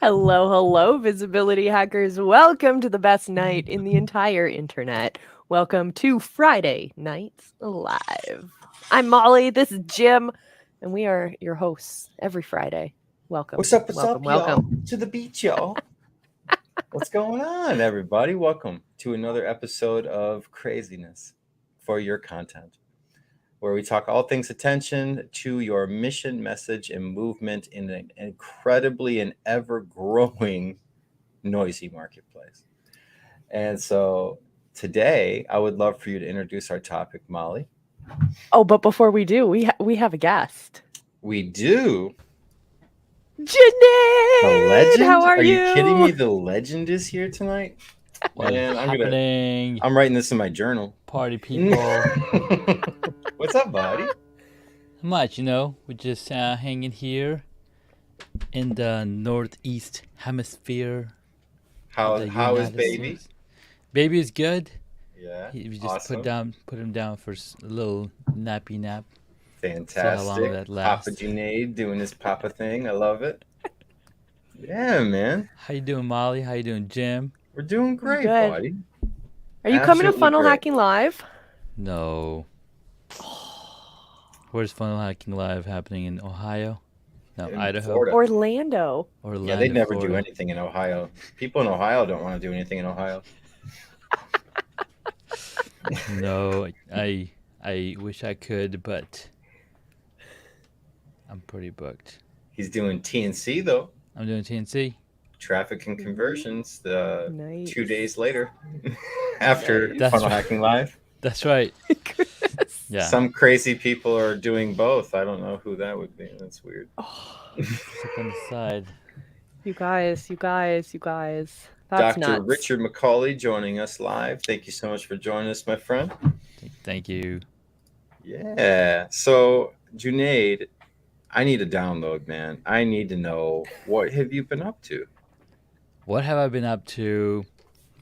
Hello, hello, visibility hackers. Welcome to the best night in the entire internet. Welcome to Friday Nights Live. I'm Molly, this is Jim, and we are your hosts every Friday. Welcome. What's up, welcome. y'all? To the beach, y'all. What's going on, everybody? Welcome to another episode of Craziness for Your Content, where we talk all things attention to your mission, message, and movement in an incredibly and ever-growing noisy marketplace. And so today, I would love for you to introduce our topic, Molly. Oh, but before we do, we have a guest. We do. Janae! The legend? How are you kidding me? The legend is here tonight? What's happening? I'm writing this in my journal. Party people. What's up, buddy? Not much, we're just hanging here in the northeast hemisphere. How is baby? States. Baby is good. Yeah. We just awesome. put him down for a little nappy nap. Fantastic. See how long that lasts. Papa Junaid doing his Papa thing. I love it. Yeah, man. How you doing, Molly? How you doing, Jim? We're doing great, Good. buddy. Are you coming to Funnel great. Hacking Live? No. Where's Funnel Hacking Live happening in Ohio? No, In Idaho. Florida. Orlando. Yeah, they never Florida. do anything in Ohio. People in Ohio don't want to do anything in Ohio. No, I wish I could, but I'm pretty booked. He's doing TNC, though. I'm doing TNC. Traffic and conversions Nice. 2 days later after That's Funnel right. Hacking Live. That's right. Yeah. Some crazy people are doing both. I don't know who that would be. That's weird. Stick on the side. You guys. That's Dr. nuts. Richard McCauley joining us live. Thank you so much for joining us, my friend. Thank you. Yeah. So, Junaid, I need a download, man. I need to know, what have you been up to? What have I been up to?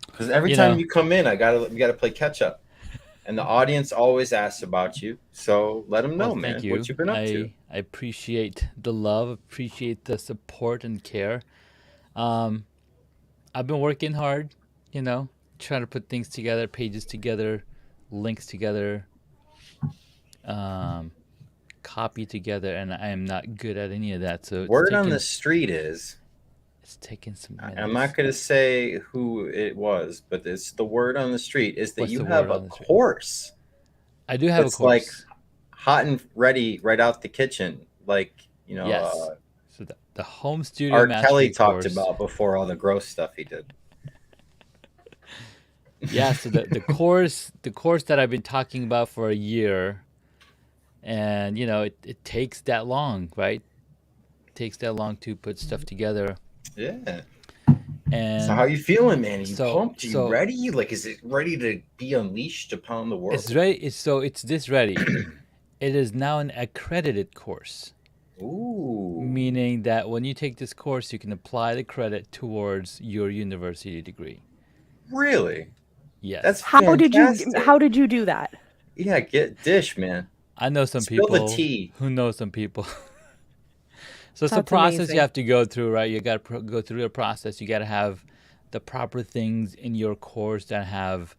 Because every time you come in, we gotta play catch up, and the audience always asks about you. So let them know, Well, man, thank you. what you've been up to. I appreciate the love, appreciate the support and care. I've been working hard, trying to put things together, pages together, links together, copy together, and I am not good at any of that. So Word on the street is, it's taking some minutes. I'm not going to say who it was, but it's the word on the street is that What's you the have word a on the street? course. I do have It's a course. like hot and ready right out the kitchen. Like, Yes. So the home studio Art mastery Kelly talked course. about before all the gross stuff he did. Yeah, so the course that I've been talking about for a year, and it takes that long, right? It takes that long to put stuff together. Yeah. And So how you feeling, man? Are you So- pumped? Are you so- ready? Like, is it ready to be unleashed upon the world? it's ready. It's this ready. It is now an accredited course, Ooh. meaning that when you take this course, you can apply the credit towards your university degree. Really? Yes. That's How did you do that? Yeah, get dish, man. I know some Spill people the tea. who know some people. So it's a That's process amazing. you have to go through, right? You got to go through a process. You got to have the proper things in your course that have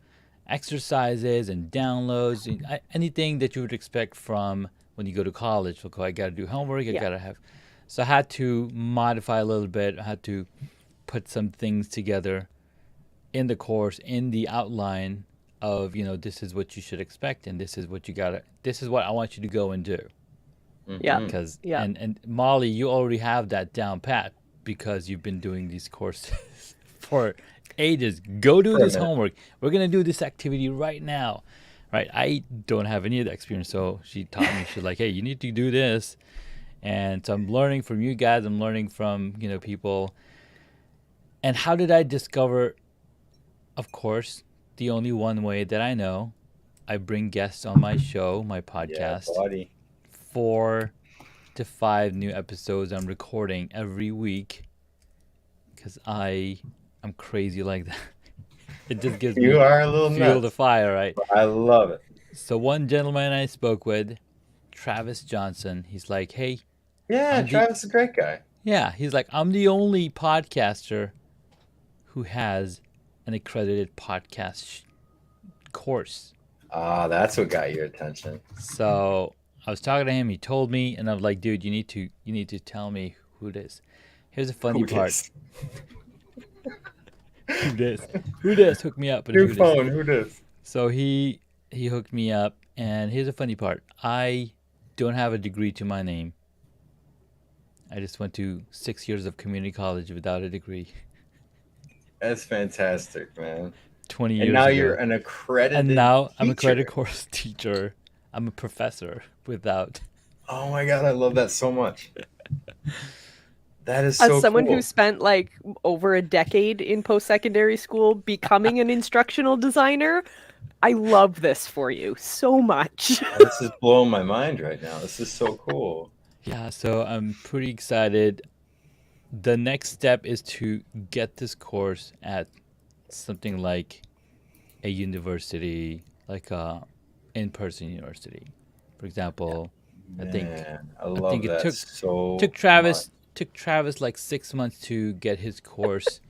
exercises and downloads, and anything that you would expect from when you go to college. Like, I got to do homework. I Yeah. got to have. So I had to modify a little bit. I had to put some things together in the course, in the outline of, this is what you should expect, and this is what this is what I want you to go and do. Yeah. Mhm. Because Yeah. and Molly, you already have that down pat because you've been doing these courses for ages. Go do For a this minute. homework. We're gonna do this activity right now, right? I don't have any of that experience, so she taught me. She's like, "Hey, you need to do this," and so I'm learning from you guys. I'm learning from people. And how did I discover? Of course, the only one way that I know, I bring guests on my show, my podcast. Yeah, buddy. 4 to 5 new episodes I'm recording every week because I'm crazy like that. It just gives me You are a little fuel to nuts. fire, right? I love it. So one gentleman I spoke with, Travis Johnson, he's like, hey, Yeah, I'm the- Travis is a great guy. Yeah, he's like, I'm the only podcaster who has an accredited podcast course. Ah, that's what got your attention. So I was talking to him. He told me, and I'm like, dude, you need to tell me who it is. Here's the funny Who part. dis? Who this? Who this? Hook me up. And New who phone. Who dis? So he hooked me up, and here's the funny part. I don't have a degree to my name. I just went to 6 years of community college without a degree. That's fantastic, man. 20 years And now ago. you're an accredited And now I'm a teacher. credit course teacher. I'm a professor without. Oh my God, I love that so much. That is As so someone cool. who spent like over a decade in post-secondary school becoming an instructional designer, I love this for you so much. This is blowing my mind right now. This is so cool. Yeah, so I'm pretty excited. The next step is to get this course at something like a university, like a in-person university. For example, I think I love think it that took- so took Travis like 6 months to get his course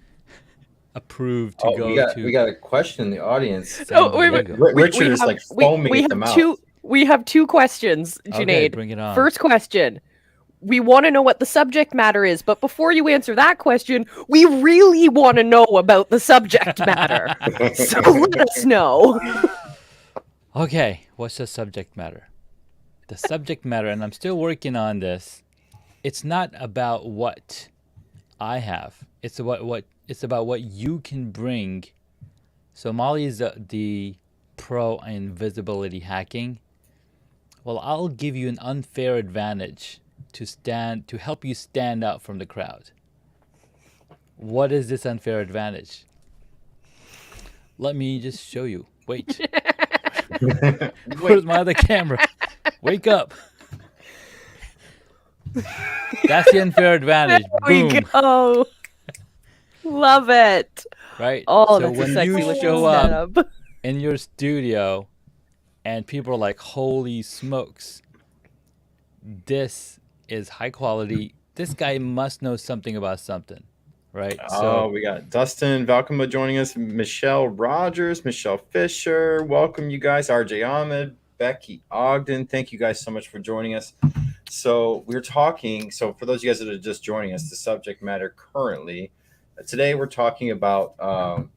approved to Oh, go we got a question in the audience. San Oh, wait, wait. Diego. Richard is like foaming at the mouth. We have two questions, Okay, Junaid. bring it on. First question. We want to know what the subject matter is, but before you answer that question, we really want to know about the subject matter. So let us know. Okay, what's the subject matter? The subject matter, and I'm still working on this. It's not about what I have. It's about what you can bring. So Molly is the pro in visibility hacking. Well, I'll give you an unfair advantage to help you stand out from the crowd. What is this unfair advantage? Let me just show you. Wait. Where's my other camera? Wake up. That's the unfair advantage. There we Boom. go. Love it. Right? Oh, so that's when a sexy you looking show up setup. in your studio and people are like, holy smokes, this is high quality. This guy must know something about something. Right? Oh, we got Dustin Balcoma joining us, Michelle Rogers, Michelle Fisher. Welcome, you guys. RJ Ahmed, Becky Ogden. Thank you guys so much for joining us. So we're talking. So for those of you guys that are just joining us, the subject matter currently today we're talking about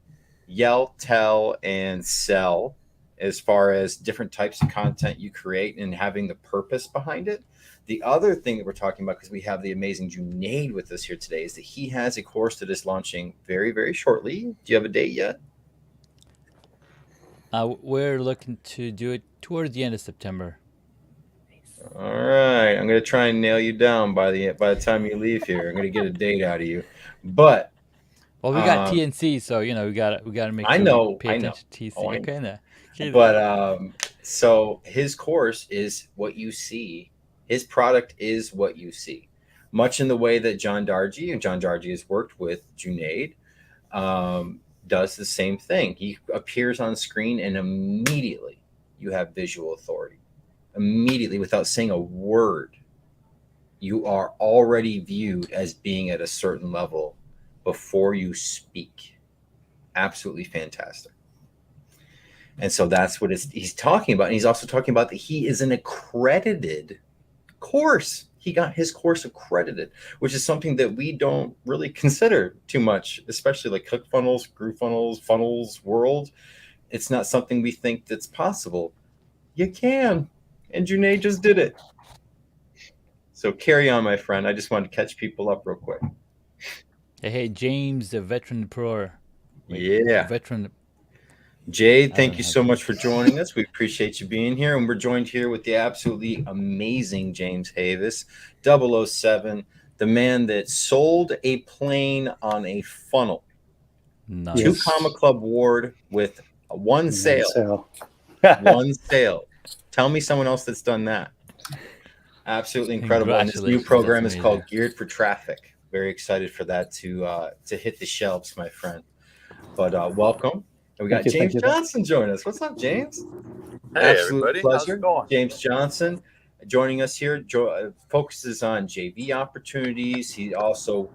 yell, tell, and sell as far as different types of content you create and having the purpose behind it. The other thing that we're talking about, because we have the amazing Junaid with us here today, is that he has a course that is launching very, very shortly. Do you have a date yet? We're looking to do it towards the end of September. All right, I'm going to try and nail you down by the time you leave here. I'm going to get a date out of you. But well, we got TNC, so we got to make sure we pay attention to TNC. Oh, I Okay, know. no. But so his course is what you see. His product is what you see, much in the way that John Darjee has worked with Junaid, does the same thing. He appears on screen and immediately you have visual authority. Immediately, without saying a word, you are already viewed as being at a certain level before you speak. Absolutely fantastic. And so that's what he's talking about. And he's also talking about that he is an accredited course. He got his course accredited, which is something that we don't really consider too much, especially like ClickFunnels, GrooveFunnels, funnels world. It's not something we think that's possible. You can. And Junaid just did it. So carry on, my friend. I just wanted to catch people up real quick. Hey, James, the veteran pro. Veteran. Jay, thank you so much for joining us. We appreciate you being here. And we're joined here with the absolutely amazing James Havis, 007, the man that sold a plane on a funnel. Nice. 2 Comma Club award with one sale. One sale. Tell me someone else that's done that. Absolutely incredible. And this new program is called Geared for Traffic. Very excited for that to hit the shelves, my friend. But welcome. And we got James Johnson joining us. What's up, James? Hey, Absolute everybody. pleasure. How's it going? James Johnson. joining us here. Focuses on JV opportunities. He also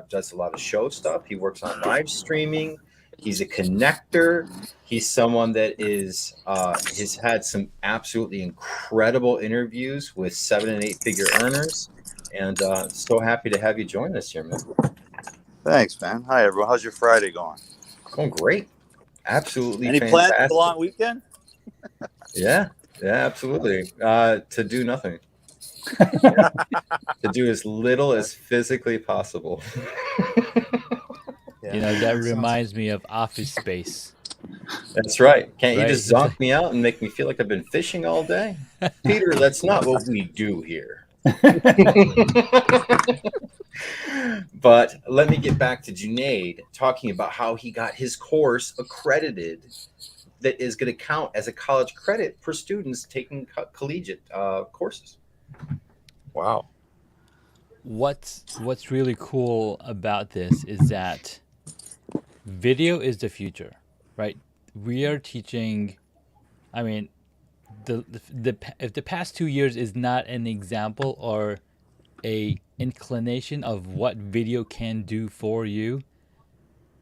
does a lot of show stuff. He works on live streaming. He's a connector. He's someone that has had some absolutely incredible interviews with 7 and 8 figure earners. And so happy to have you join us here, man. Thanks, man. Hi, everyone. How's your Friday going? Going great. Absolutely Any fantastic. plans for the long weekend? Yeah, absolutely. To do nothing. To do as little as physically possible. You know, that reminds me of Office Space. That's right. Can't you Right? just zonk me out and make me feel like I've been fishing all day? Peter, that's not what we do here. But let me get back to Junaid talking about how he got his course accredited that is going to count as a college credit for students taking collegiate courses. Wow. What's really cool about this is that video is the future, right? We are teaching. I mean, if the past 2 years is not an example or a inclination of what video can do for you,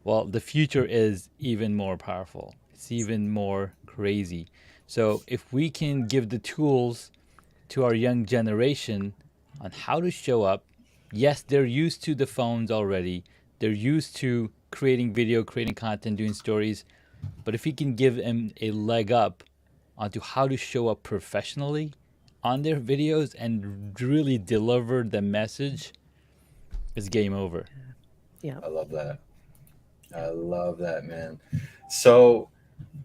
well, the future is even more powerful. It's even more crazy. So if we can give the tools to our young generation on how to show up, yes, they're used to the phones already. They're used to creating video, creating content, doing stories. But if we can give them a leg up onto how to show up professionally on their videos and really deliver the message, it's game over. Yeah. I love that. I love that, man. So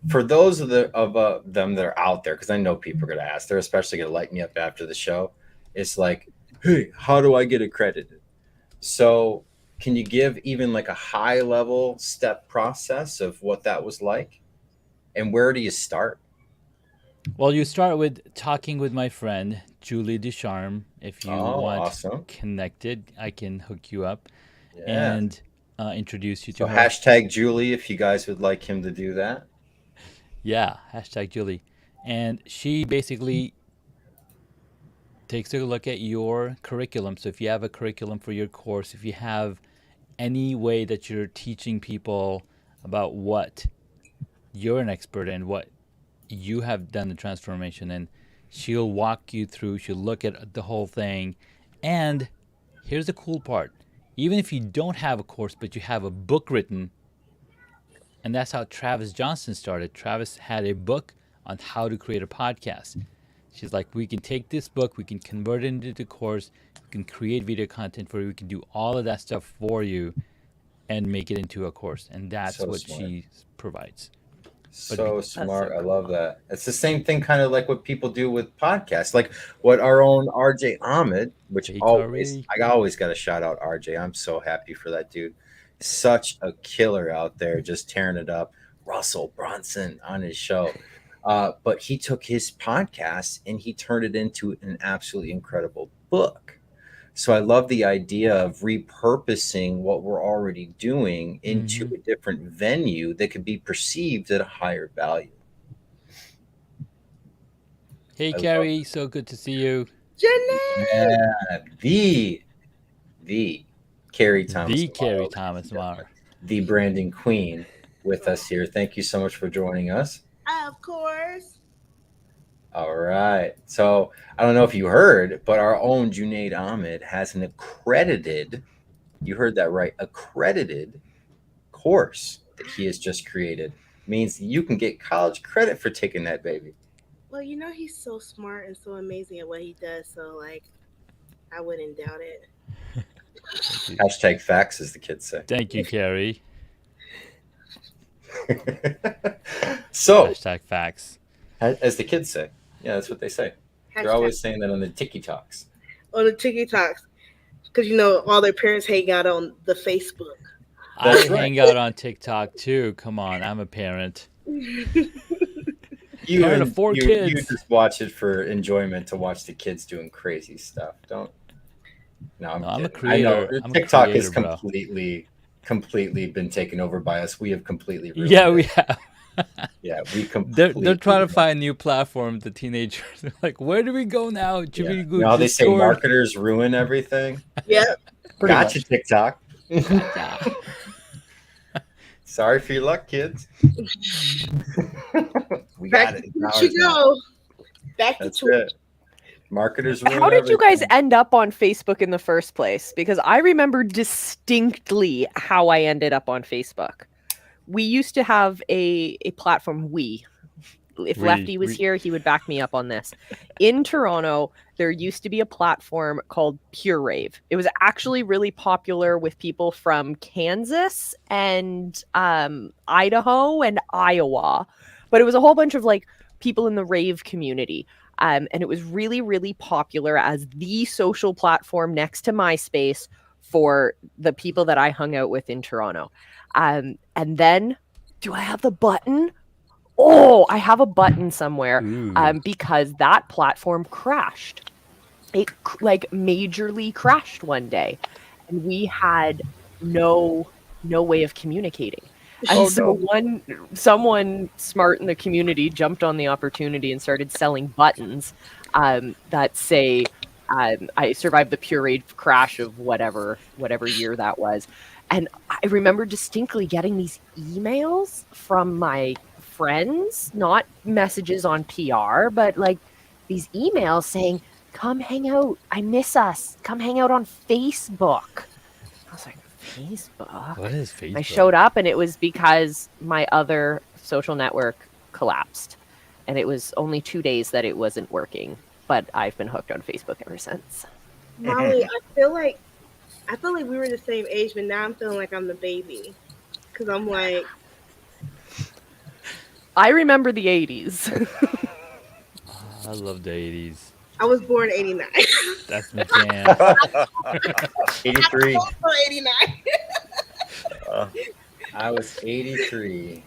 for those of them that are out there, because I know people are going to ask, they're especially going to light me up after the show. It's like, hey, how do I get accredited? So can you give even like a high level step process of what that was like? And where do you start? Well, you start with talking with my friend, Julie Ducharme. If you want awesome. connected, I can hook you up Yeah. and introduce you to So her. hashtag Julie if you guys would like him to do that. Yeah, hashtag Julie. And she basically takes a look at your curriculum. So if you have a curriculum for your course, if you have any way that you're teaching people about what you're an expert in, what you have done the transformation in, she'll walk you through, she'll look at the whole thing. And here's the cool part. Even if you don't have a course, but you have a book written, and that's how Travis Johnson started. Travis had a book on how to create a podcast. She's like, we can take this book, we can convert it into the course, we can create video content for you, we can do all of that stuff for you and make it into a course. And that's So what smart. she provides. So smart. so I love that. It's the same thing kind of like what people do with podcasts, like what our own RJ Ahmed, which Hey, always, Kari. I always got to shout out RJ. I'm so happy for that dude. Such a killer out there, just tearing it up. Russell Brunson on his show. But he took his podcast and he turned it into an absolutely incredible book. So I love the idea of repurposing what we're already doing into a different venue that could be perceived at a higher value. Hey, I love Carrie, so good to see you. Yeah, the Carrie Thomas, The Carrie Amaro, Thomas Mar. the branding queen, with us here. Thank you so much for joining us. Of course. All right. So I don't know if you heard, but our own Junaid Ahmed has an accredited, you heard that right, accredited course that he has just created. Means you can get college credit for taking that baby. Well, you know, he's so smart and so amazing at what he does. So, like, I wouldn't doubt it. Hashtag facts, as the kids say. Thank you, Carrie. So, Hashtag facts. as the kids say. Yeah, that's what they say. They're always saying that on the TikToks. On the TikToks. Because, you know, all their parents hang out on the Facebook. That's I right. hang out on TikTok too. Come on, I'm a parent. You Parent of 4 you kids. just watch it for enjoyment to watch the kids doing crazy stuff. Don't. No, I'm I'm a kidding. I know creator. I'm a TikTok has creator, bro. completely been taken over by us. We have completely ruined Yeah, it. we have. Yeah, we They're completely. trying to find a new platform. The teenagers are like, where do we go now? Should Yeah. we You go know how they say Discord? marketers ruin everything? Yeah. Pretty Gotcha, much. TikTok. Gotcha. Sorry for your luck, kids. We Back got it. to It's Twitch you ours now. go. Back to That's Twitch. it. Marketers ruin How did you guys everything. end up on Facebook in the first place? Because I remember distinctly how I ended up on Facebook. We used to have a platform. If Lefty was here, he would back me up on this. In Toronto, there used to be a platform called Pure Rave. It was actually really popular with people from Kansas and Idaho and Iowa, but it was a whole bunch of like people in the rave community. And it was really, really popular as the social platform next to MySpace for the people that I hung out with in Toronto. And then, do I have the button? Oh, I have a button somewhere because that platform crashed. It like majorly crashed one day, and we had no way of communicating. And someone smart in the community jumped on the opportunity and started selling buttons that say, "I survived the Pure Rave crash of whatever year that was." And I remember distinctly getting these emails from my friends, not messages on PR, but like these emails saying, "Come hang out. I miss us. Come hang out on Facebook." I was like, Facebook? What is Facebook? I showed up and it was because my other social network collapsed. And it was only 2 days that it wasn't working. But I've been hooked on Facebook ever since. Molly, I feel like we were the same age, but now I'm feeling like I'm the baby. Because I'm like, I remember the 80s. I love the 80s. I was born 89. That's my jam. 83. I was born 89. I was 83.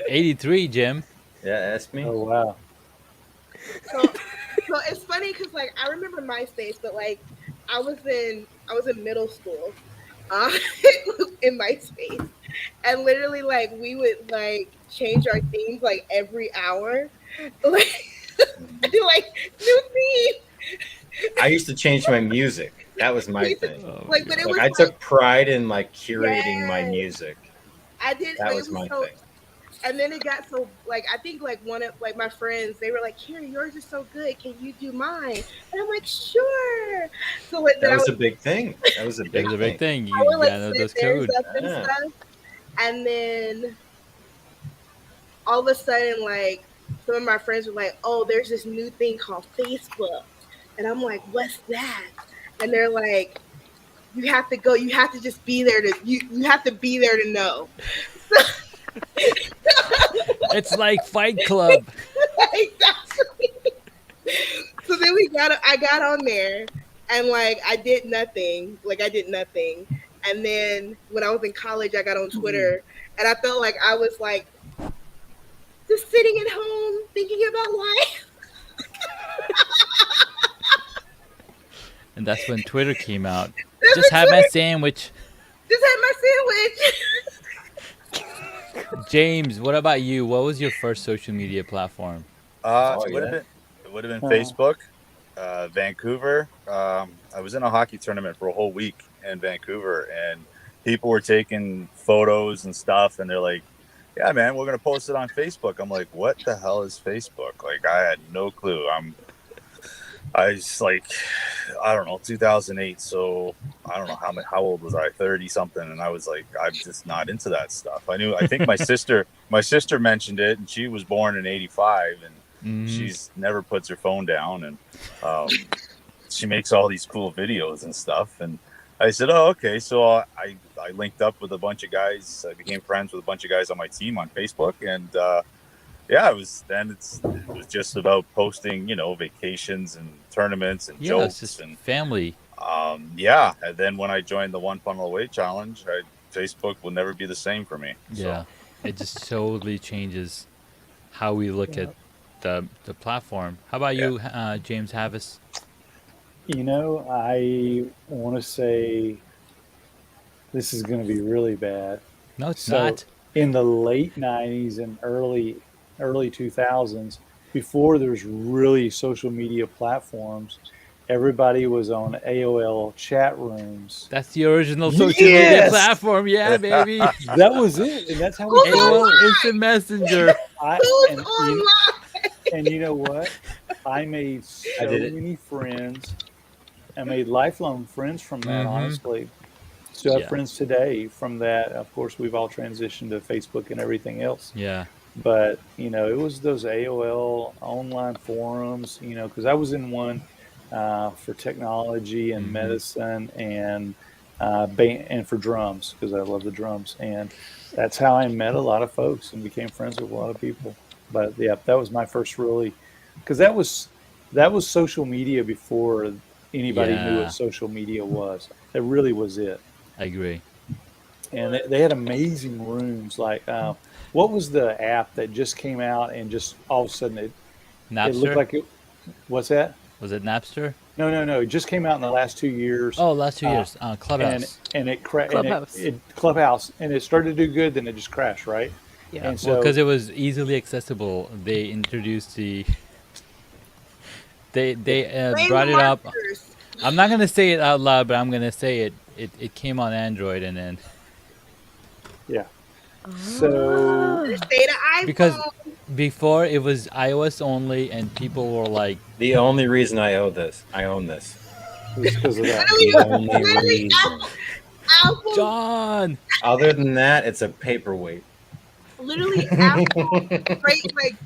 83, Jim. Yeah, ask me. Oh wow. So it's funny because like I remember MySpace, but like I was in middle school in MySpace, and literally like we would like change our themes like every hour, like new theme. I used to change my music. That was my thing. Like, but it was I took pride in like curating my Yes. music. I did. That it was my so, thing. And then it got so like I think like one of like my friends, they were like, "Here, yours is so good. Can you do mine?" And I'm like, "Sure." So like That was a big thing. That was a It big was a big thing. You I would like gotta know sit those there codes. and Yeah. stuff, and then all of a sudden, like some of my friends were like, "Oh, there's this new thing called Facebook," and I'm like, "What's that?" And they're like, "You have to go. You have to just be there to you have to be there to know." It's like Fight Club. Exactly. So then I got on there and like I did nothing. And then when I was in college, I got on Twitter and I felt like I was like just sitting at home thinking about life. And that's when Twitter came out. Just had my sandwich. Just had my sandwich. James, what about you? What was your first social media platform? It would have been Facebook, Vancouver. I was in a hockey tournament for a whole week in Vancouver, and people were taking photos and stuff, and they're like, "Yeah, man, we're gonna post it on Facebook." I'm like, "What the hell is Facebook?" Like, I had no clue. I was like, I don't know, 2008. So I don't know how old was I? 30 something. And I was like, I'm just not into that stuff. I think my sister mentioned it, and she was born in 85, and she's never puts her phone down, and she makes all these cool videos and stuff. And I said, oh, okay. So I linked up with a bunch of guys. I became friends with a bunch of guys on my team on Facebook, and yeah, it was just about posting, vacations and tournaments and jokes, it's just and family. yeah. And then when I joined the One Funnel Away Challenge, Facebook will never be the same for me. Yeah, it just totally changes how we look at the platform. How about you, James Havis? I want to say this is going to be really bad. No, it's not. in the late 90s and early 2000s, before there's really social media platforms, everybody was on AOL chat rooms. That's the original social media Yes! platform. Yeah, baby. That was it, and that's how we Who's AOL Instant Messenger. Who's and online? you know what? I made I so did it. many friends. I made lifelong friends from that, Mhm. honestly. Still have Yeah. friends today from that. Of course, we've all transitioned to Facebook and everything else. Yeah. But, you know, it was those AOL online forums, you know, because I was in one for technology and Mhm. medicine and for drums, because I love the drums. And that's how I met a lot of folks and became friends with a lot of people. But yeah, that was my first really, because that was social media before anybody knew Yeah. what social media was. That really was it. I agree. And they had amazing rooms. Like, what was the app that just came out and just all of a sudden it looked Napster? like it? What's that? Was it Napster? No. It just came out in the last 2 years. Oh, last 2 Uh, years. Clubhouse. and it Clubhouse. Clubhouse, and it started to do good, then it just crashed, right? Yeah. And Well, so because it was easily accessible, they introduced the. They Blame brought the it up. marketers. I'm not gonna say it out loud, but I'm gonna say it. It came on Android, and then yeah, so Stay to iPhone. because before it was iOS only, and people were like, The only reason I own this. it's because of that. The only Literally, reason. Apple, "John, Other than that, it's a paperweight. literally Apple, great, like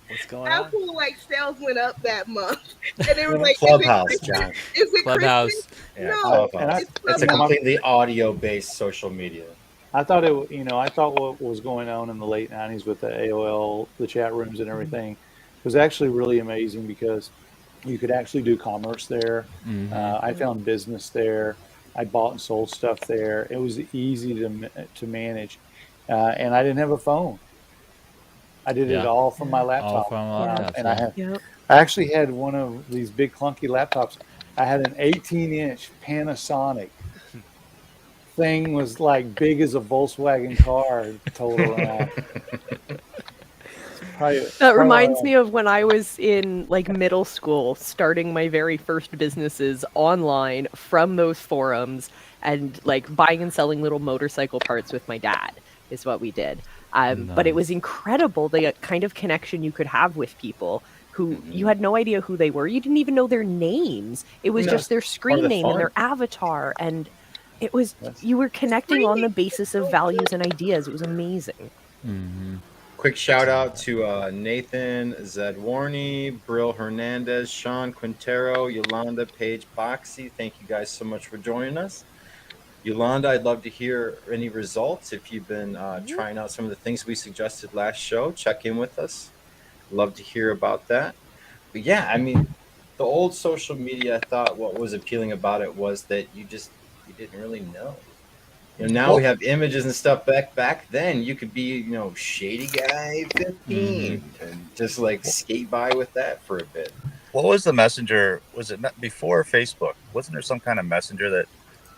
what's going on?" Apple like sales went up that month, and they were like, Clubhouse, is it John. Is it Clubhouse. Christmas? Yeah, No, Clubhouse. it's It's a Clubhouse. completely audio-based social media. I thought I thought what was going on in the late 90s with the AOL, the chat rooms and everything was actually really amazing because you could actually do commerce there. I found business there. I bought and sold stuff there. It was easy to manage. And I didn't have a phone. I did it Yeah. all from my All laptop. from laptops. And Yeah. I actually had one of these big clunky laptops. I had an 18-inch Panasonic. Thing was like big as a Volkswagen car totaled around. That reminds me of when I was in like middle school, starting my very first businesses online from those forums and like buying and selling little motorcycle parts with my dad is what we did. But it was incredible the kind of connection you could have with people who you had no idea who they were. You didn't even know their names. It was just their screen name and their avatar. And it was, you were connecting on the basis of values and ideas. It was amazing. Quick shout out to Nathan Zadwarny, Brill Hernandez, Sean Quintero, Yolanda Page Boxy. Thank you guys so much for joining us. Yolanda, I'd love to hear any results. If you've been trying out some of the things we suggested last show, check in with us. Love to hear about that. But yeah, I mean, the old social media, I thought what was appealing about it was that you didn't really know. You know, now we have images and stuff. Back then, you could be, shady guy 15 and just like skate by with that for a bit. What was the messenger? Was it before Facebook? Wasn't there some kind of messenger that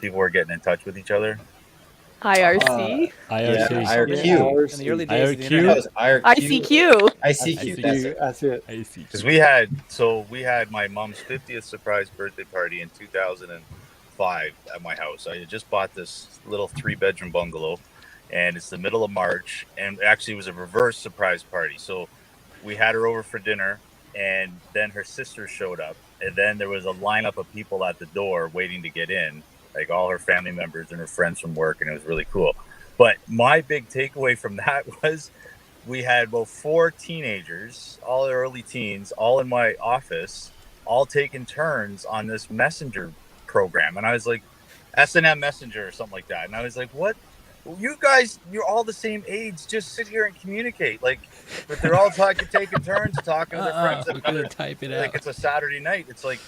people were getting in touch with each other? IRC? Yeah, IRQ. IRC. In the early days of the IRQ? That internet. was IRQ. ICQ. ICQ. That's it. Because we had my mom's 50th surprise birthday party in 2005 at my house. I had just bought this little 3-bedroom bungalow, and it's the middle of March, and actually it was a reverse surprise party. So we had her over for dinner, and then her sister showed up, and then there was a lineup of people at the door waiting to get in, like all her family members and her friends from work, and it was really cool. But my big takeaway from that was we had about 4 teenagers, all early teens, all in my office, all taking turns on this messenger program. And I was like, S&M Messenger or something like that. And I was like, what? You guys, you're all the same age. Just sit here and communicate. Like, but they're all taking turns talking to their friends. We're gonna type it Like out. it's a Saturday night. It's like,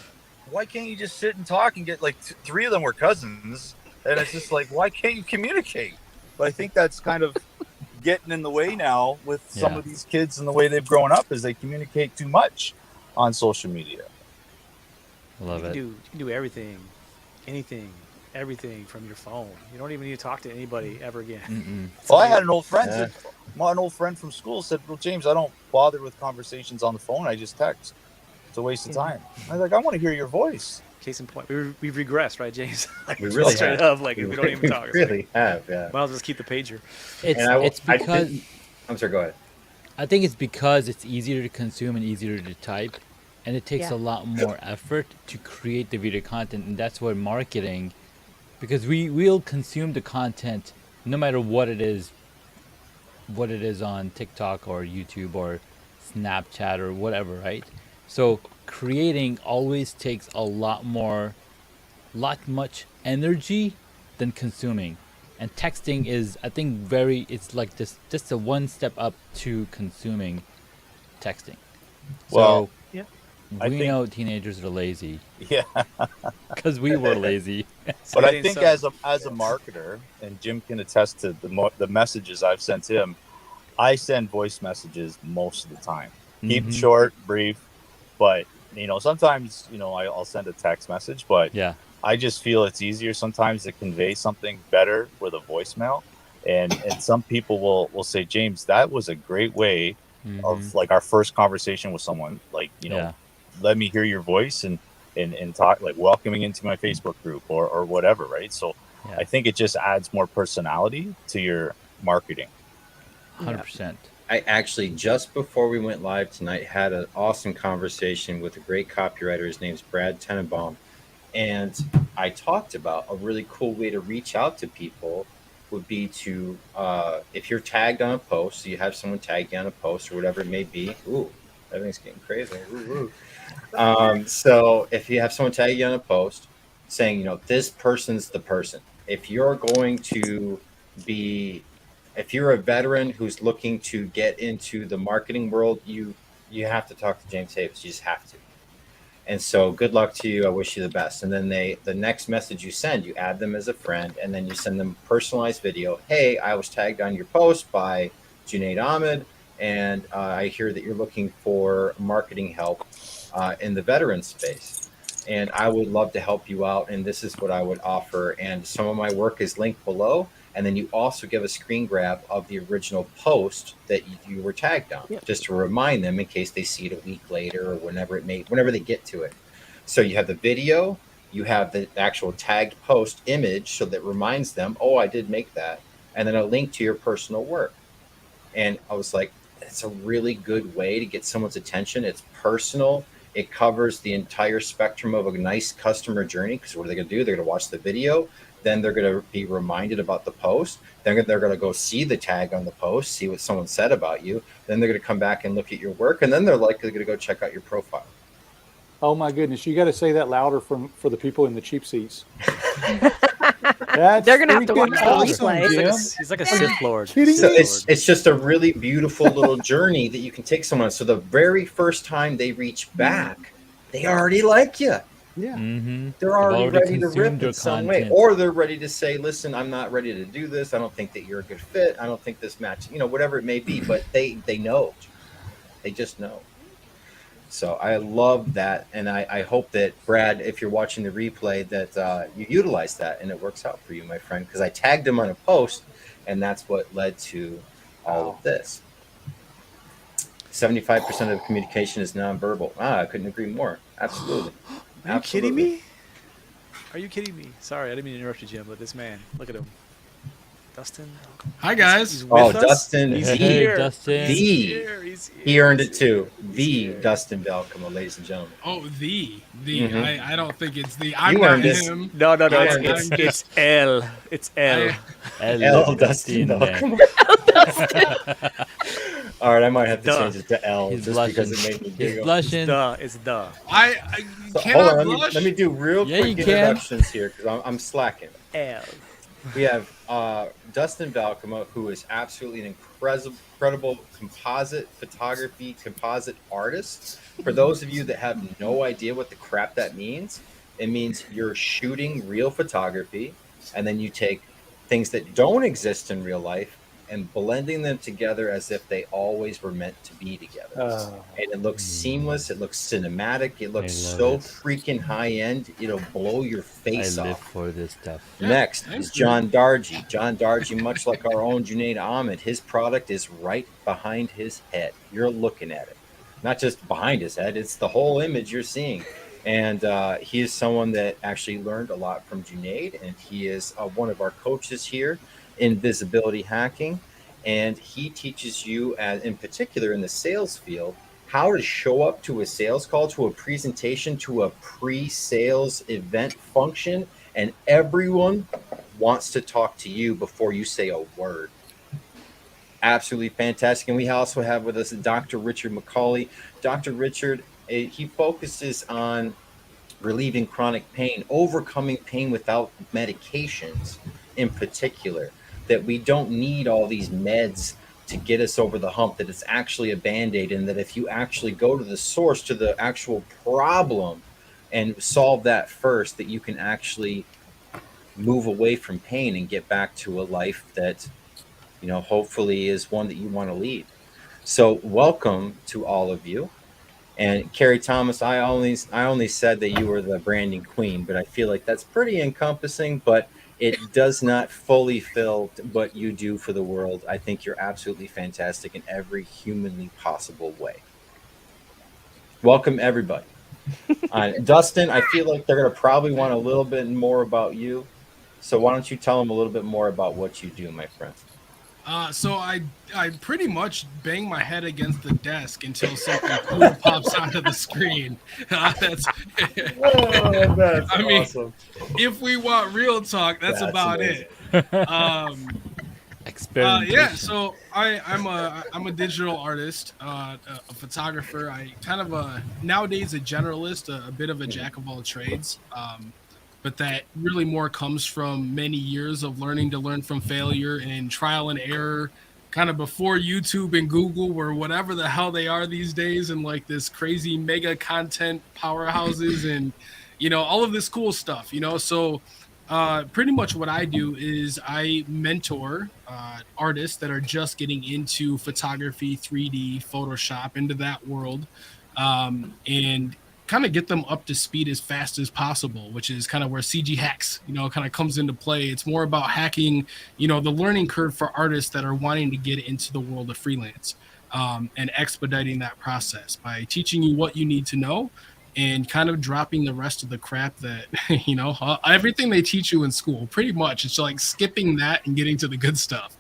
why can't you just sit and talk and get like 3 of them were cousins? And it's just like, why can't you communicate? But I think that's kind of getting in the way now with some of these kids and the way they've grown up is they communicate too much on social media. Love it. You can do everything, anything, everything from your phone. You don't even need to talk to anybody ever again. Well, I had an old friend. Yeah. An old friend from school said, "Well, James, I don't bother with conversations on the phone. I just text. It's a waste of time." I was like, "I want to hear your voice." Case in point, we've regressed, right, James? Like, We really straight have. up, like if we don't even We talk, it's really have, yeah. like, well, just keep the pager. It's because I'm sorry, go ahead. I think it's because it's easier to consume and easier to type, and it takes Yeah. a lot more effort to create the video content, and that's where marketing, because we'll consume the content no matter what it is on TikTok or YouTube or Snapchat or whatever, right? So creating always takes a lot much energy than consuming. And texting is, I think, it's like just a one step up to consuming texting. Well, yeah. I We think- know teenagers are lazy Yeah. because we were lazy. But I think as a marketer, and Jim can attest to the messages I've sent him, I send voice messages most of the time. Keep it short, brief, but sometimes I'll send a text message, but Yeah. I just feel it's easier sometimes to convey something better with a voicemail. And some people will say, James, that was a great way of like our first conversation with someone, like, Yeah. let me hear your voice and talk, like welcoming into my Facebook group or whatever. Right. So Yeah. I think it just adds more personality to your marketing. 100%. I actually, just before we went live tonight, had an awesome conversation with a great copywriter. His name's Brad Tenenbaum. And I talked about a really cool way to reach out to people would be to, if you're tagged on a post, so you have someone tagged you on a post or whatever it may be. Ooh, everything's getting crazy. Ooh, ooh. So if you have someone tag you on a post saying, this person's the person. If you're going to if you're a veteran who's looking to get into the marketing world, you have to talk to James Davis. You just have to. And so good luck to you. I wish you the best. And then the next message you send, you add them as a friend, and then you send them a personalized video. Hey, I was tagged on your post by Junaid Ahmed, and I hear that you're looking for marketing help in the veteran space. And I would love to help you out. And this is what I would offer. And some of my work is linked below. And then you also give a screen grab of the original post that you were tagged on, just to remind them in case they see it a week later or whenever they get to it. So you have the video, you have the actual tagged post image, so that reminds them, oh, I did make that, and then a link to your personal work. And I was like, it's a really good way to get someone's attention. It's personal. It covers the entire spectrum of a nice customer journey, because what are they going to do? They're going to watch the video. Then they're going to be reminded about the post. Then they're going to go see the tag on the post, see what someone said about you. Then they're going to come back and look at your work. And then they're likely going to go check out your profile. Oh my goodness! You got to say that louder for the people in the cheap seats. That's They're gonna have to watch the awesome, replay. Jim. He's like a Sith Lord. Kidding So me? it's just a really beautiful little journey that you can take someone. So the very first time they reach back, they already like you. Yeah. They're already ready to consumed rip your in some way. content. Or they're ready to say, listen, I'm not ready to do this. I don't think that you're a good fit. I don't think this match, whatever it may be. But they know. They just know. So I love that. And I hope that, Brad, if you're watching the replay, that you utilize that and it works out for you, my friend. Because I tagged him on a post, and that's what led to all of this. 75% of communication is nonverbal. I couldn't agree more. Absolutely. Are you kidding me? Are you kidding me? Sorry, I didn't mean to interrupt you, Jim, but this man, look at him. Dustin. Hi, guys. He's with us. Dustin. He's Hey, here. Dustin. He's The- here. He's here. He earned it He's too. here. The He's here. Dustin Balcoma, ladies and gentlemen. Oh, the. Mhm. I don't think it's the. I'm You not earned this. him. No, I- it's L. It's L. L. Dustin Balcoma. All right, I might have to Duh. change it to L He's just blushing. because it made me He's giggle. blushing. It's duh. I So, cannot hold on, blush. let me do real Yeah, quick you can. introductions here because I'm slacking. L. We have Dustin Balcoma, who is absolutely an incredible composite photography, composite artist. For those of you that have no idea what the crap that means, it means you're shooting real photography, and then you take things that don't exist in real life and blending them together as if they always were meant to be together. And it looks seamless. It looks cinematic. It looks love so it. freaking high end. It'll blow your face I live off. for this stuff. Next is John Darjee. John Darjee, much like our own Junaid Ahmed, his product is right behind his head. You're looking at it. Not just behind his head, it's the whole image you're seeing. And he is someone that actually learned a lot from Junaid, and he is one of our coaches here in visibility hacking. And he teaches you, in particular in the sales field, how to show up to a sales call, to a presentation, to a pre-sales event function, and everyone wants to talk to you before you say a word. Absolutely fantastic. And we also have with us Dr. Richard McCauley. Dr. Richard, he focuses on relieving chronic pain, overcoming pain without medications in particular, that we don't need all these meds to get us over the hump, that it's actually a Band-Aid, and that if you actually go to the source, to the actual problem and solve that first, that you can actually move away from pain and get back to a life that, you know, hopefully is one that you want to lead. So welcome to all of you. And Carrie Thomas, I only said that you were the branding queen, but I feel like that's pretty encompassing, but it does not fully fill what you do for the world. I think you're absolutely fantastic in every humanly possible way. Welcome, everybody. Dustin, I feel like they're going to probably want a little bit more about you. So why don't you tell them a little bit more about what you do, my friend? So I pretty much bang my head against the desk until something cool pops onto the screen. That's I mean, awesome. If we want real talk, that's about amazing. It. Yeah, so I'm a digital artist, a photographer. I kind of nowadays a generalist, a bit of a jack of all trades. But that really more comes from many years of learning to learn from failure and trial and error, kind of before YouTube and Google were whatever the hell they are these days, and like this crazy mega content powerhouses and, you know, all of this cool stuff, you know. So pretty much what I do is I mentor artists that are just getting into photography, 3D, Photoshop, into that world, and kind of get them up to speed as fast as possible, which is kind of where CG hacks, you know, kind of comes into play. It's more about hacking, you know, the learning curve for artists that are wanting to get into the world of freelance, and expediting that process by teaching you what you need to know and kind of dropping the rest of the crap that, you know, everything they teach you in school, pretty much. It's like skipping that and getting to the good stuff.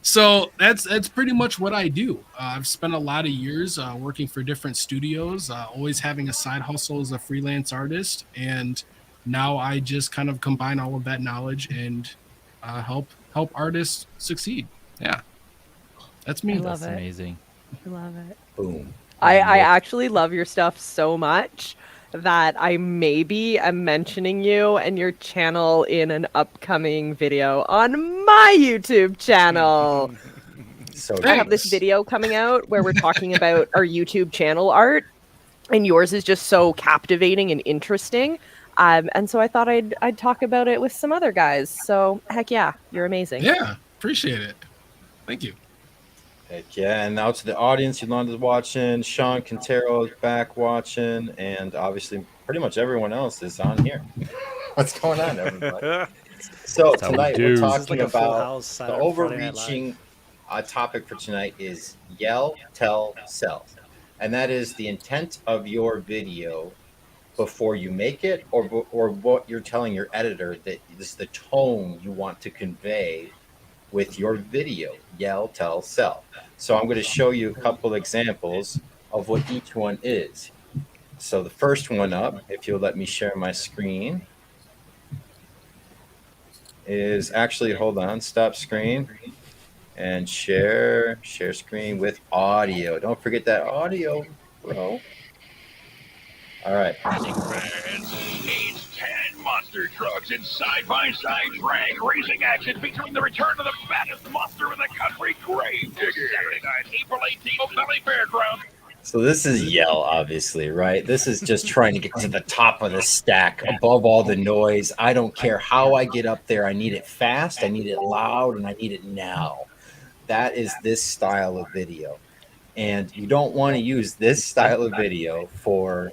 So that's pretty much what I do. I've spent a lot of years working for different studios, always having a side hustle as a freelance artist. And now I just kind of combine all of that knowledge and help artists succeed. Yeah, that's me. That's amazing. I love it. Boom. I actually love your stuff so much that I maybe am mentioning you and your channel in an upcoming video on my YouTube channel. So I have this video coming out where we're talking about our YouTube channel art, and yours is just so captivating and interesting. And so I thought I'd talk about it with some other guys. So heck yeah, you're amazing. Yeah, appreciate it. Thank you. Heck yeah, and now to the audience, Yolanda's watching, Sean Quintero is back watching, and obviously pretty much everyone else is on here. What's going on, everybody? So tonight we're talking about the overreaching topic for tonight is yell, tell, sell. And that is the intent of your video before you make it, or what you're telling your editor, that this is the tone you want to convey with your video. Yell, tell, sell. So I'm going to show you a couple examples of what each one is. So the first one up, if you'll let me share my screen, is actually, hold on, stop screen and share screen with audio. Don't forget that audio, bro. All right. It's 10 monster trucks in side-by-side drag racing action featuring the return of the baddest monster in the country, Grave Digger. Saturday night, April 18th, Valley Fairgrounds. So this is yell, obviously, right? This is just trying to get to the top of the stack above all the noise. I don't care how I get up there. I need it fast, I need it loud, and I need it now. That is this style of video. And you don't want to use this style of video for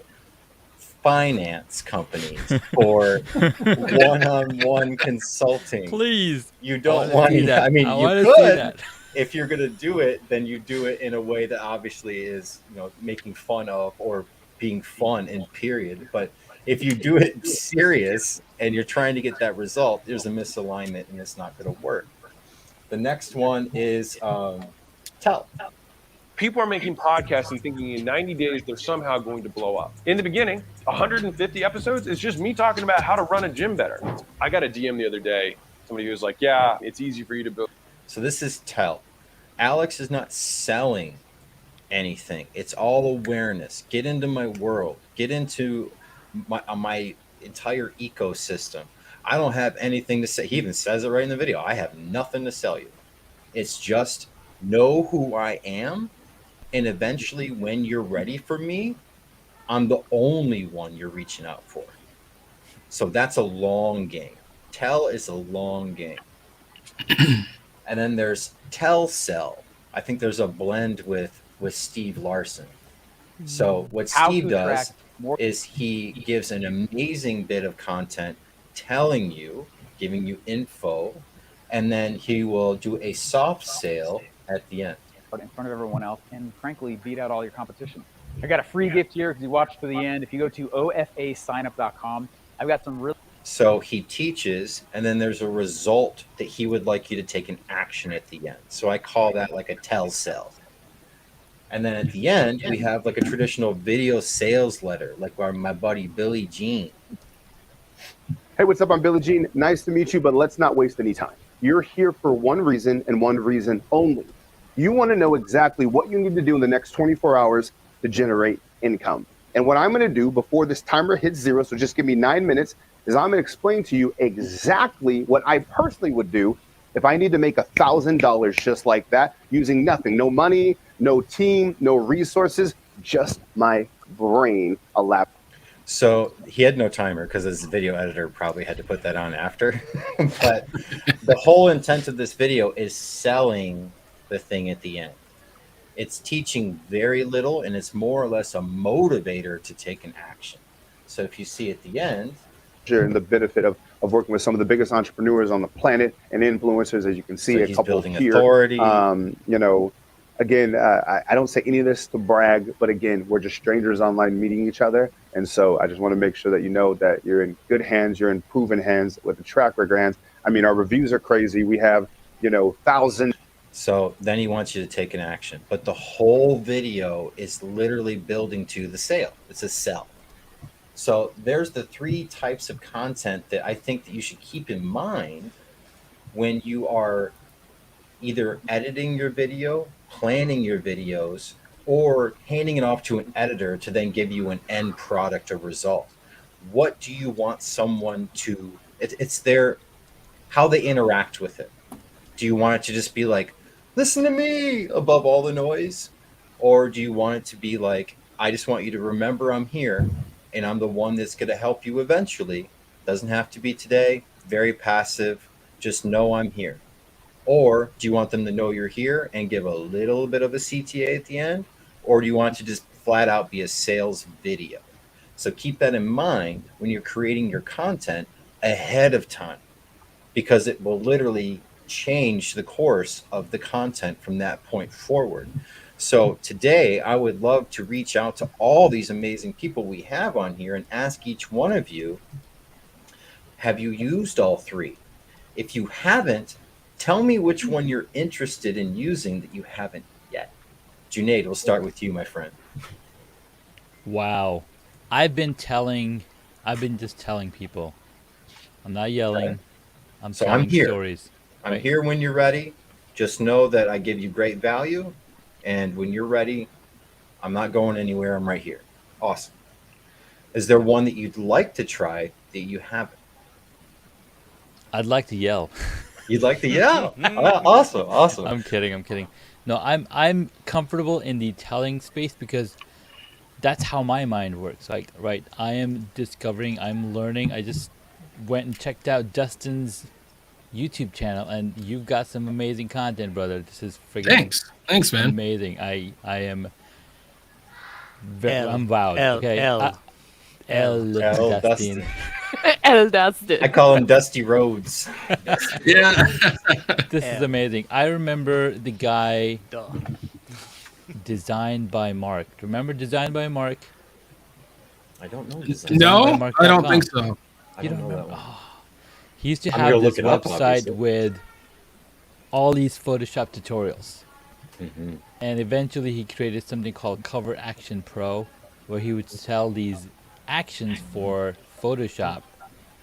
finance companies or one-on-one consulting. Please. You don't want to. I mean, you could. If you're going to do it, then you do it in a way that obviously is, making fun of or being fun in period. But if you do it serious and you're trying to get that result, there's a misalignment and it's not going to work. The next one is tell. People are making podcasts and thinking in 90 days they're somehow going to blow up. In the beginning, 150 episodes is just me talking about how to run a gym better. I got a DM the other day. Somebody who was like, yeah, it's easy for you to build. So this is tell. Alex is not selling anything. It's all awareness. Get into my world. Get into my entire ecosystem. I don't have anything to say. He even says it right in the video. I have nothing to sell you. It's just know who I am. And eventually when you're ready for me, I'm the only one you're reaching out for. So that's a long game. Tell is a long game. And then there's tell sell. I think there's a blend with Steve Larson. So what Steve does is he gives an amazing bit of content telling you, giving you info, and then he will do a soft sale at the end. In front of everyone else and frankly beat out all your competition. I got a free gift here because you watched to the end. If you go to ofasignup.com, I've got some really. So he teaches, and then there's a result that he would like you to take an action at the end. So I call that like a tell sell. And then at the end, we have like a traditional video sales letter, like my buddy Billy Jean. Hey, what's up? I'm Billy Jean. Nice to meet you, but let's not waste any time. You're here for one reason and one reason only. You want to know exactly what you need to do in the next 24 hours to generate income. And what I'm going to do before this timer hits 0, so just give me 9 minutes, is I'm going to explain to you exactly what I personally would do if I need to make $1,000 just like that, using nothing, no money, no team, no resources, just my brain, a laptop. So he had no timer because his video editor probably had to put that on after. But the whole intent of this video is selling the thing at the end. It's teaching very little, and it's more or less a motivator to take an action. So if you see at the end, and the benefit of working with some of the biggest entrepreneurs on the planet and influencers, as you can see, so a couple building here. Authority. Again, I don't say any of this to brag, but again, we're just strangers online meeting each other. And so I just want to make sure that you know that you're in good hands, you're in proven hands with the track record hands. I mean, our reviews are crazy. We have, thousands. So then he wants you to take an action. But the whole video is literally building to the sale. It's a sell. So there's the 3 types of content that I think that you should keep in mind when you are either editing your video, planning your videos, or handing it off to an editor to then give you an end product or result. What do you want someone to, it's their, how they interact with it. Do you want it to just be like, listen to me above all the noise? Or do you want it to be like, I just want you to remember I'm here and I'm the one that's going to help you eventually. Doesn't have to be today, very passive, just know I'm here. Or do you want them to know you're here and give a little bit of a CTA at the end? Or do you want it to just flat out be a sales video? So keep that in mind when you're creating your content ahead of time, because it will literally change the course of the content from that point forward. So today I would love to reach out to all these amazing people we have on here and ask each one of you, have you used all 3? If you haven't, tell me which one you're interested in using that you haven't yet. Junaid, we'll start with you, my friend. Wow. I've been just telling people. I'm not yelling. Right. I'm So telling I'm here. stories. I'm here when you're ready. Just know that I give you great value. And when you're ready, I'm not going anywhere. I'm right here. Awesome. Is there one that you'd like to try that you haven't? I'd like to yell. You'd like to yell? Awesome. I'm kidding. No, I'm comfortable in the telling space because that's how my mind works. Like, right, I am discovering, I'm learning. I just went and checked out Dustin's YouTube channel, and you've got some amazing content, brother. This is friggin' Thanks, man. amazing. I'm wowed. Okay, L Dustin. El Dustin. I call him Dusty Rhodes. Yeah. This is amazing. I remember the guy Designed by Mark. Remember Designed by Mark? I don't know. No, I don't think so. You don't know that one. He used to I'm have gonna this look it up, website obviously. with all these Photoshop tutorials. Mhm. And eventually he created something called Cover Action Pro, where he would sell these actions for Photoshop,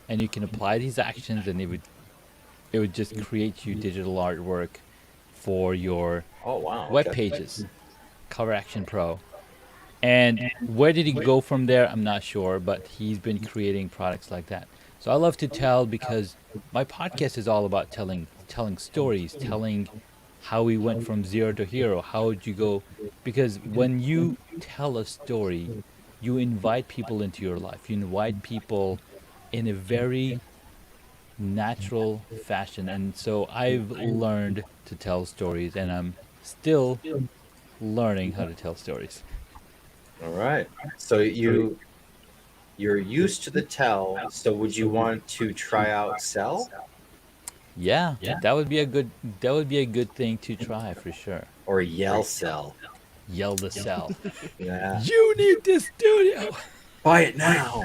and you can apply these actions, and it would just create you digital artwork for your Oh, wow. web Okay. pages. Cover Action Pro. And where did he go from there? I'm not sure, but he's been creating products like that. So I love to tell because my podcast is all about telling stories, telling how we went from zero to hero. How would you go? Because when you tell a story, you invite people into your life. You invite people in a very natural fashion. And so I've learned to tell stories, and I'm still learning how to tell stories. All right. So you're used to the tell. So would you want to try out sell? Yeah, that would be a good thing to try for sure. Or yell sell? Yell to sell. Yeah. You need this studio. Buy it now.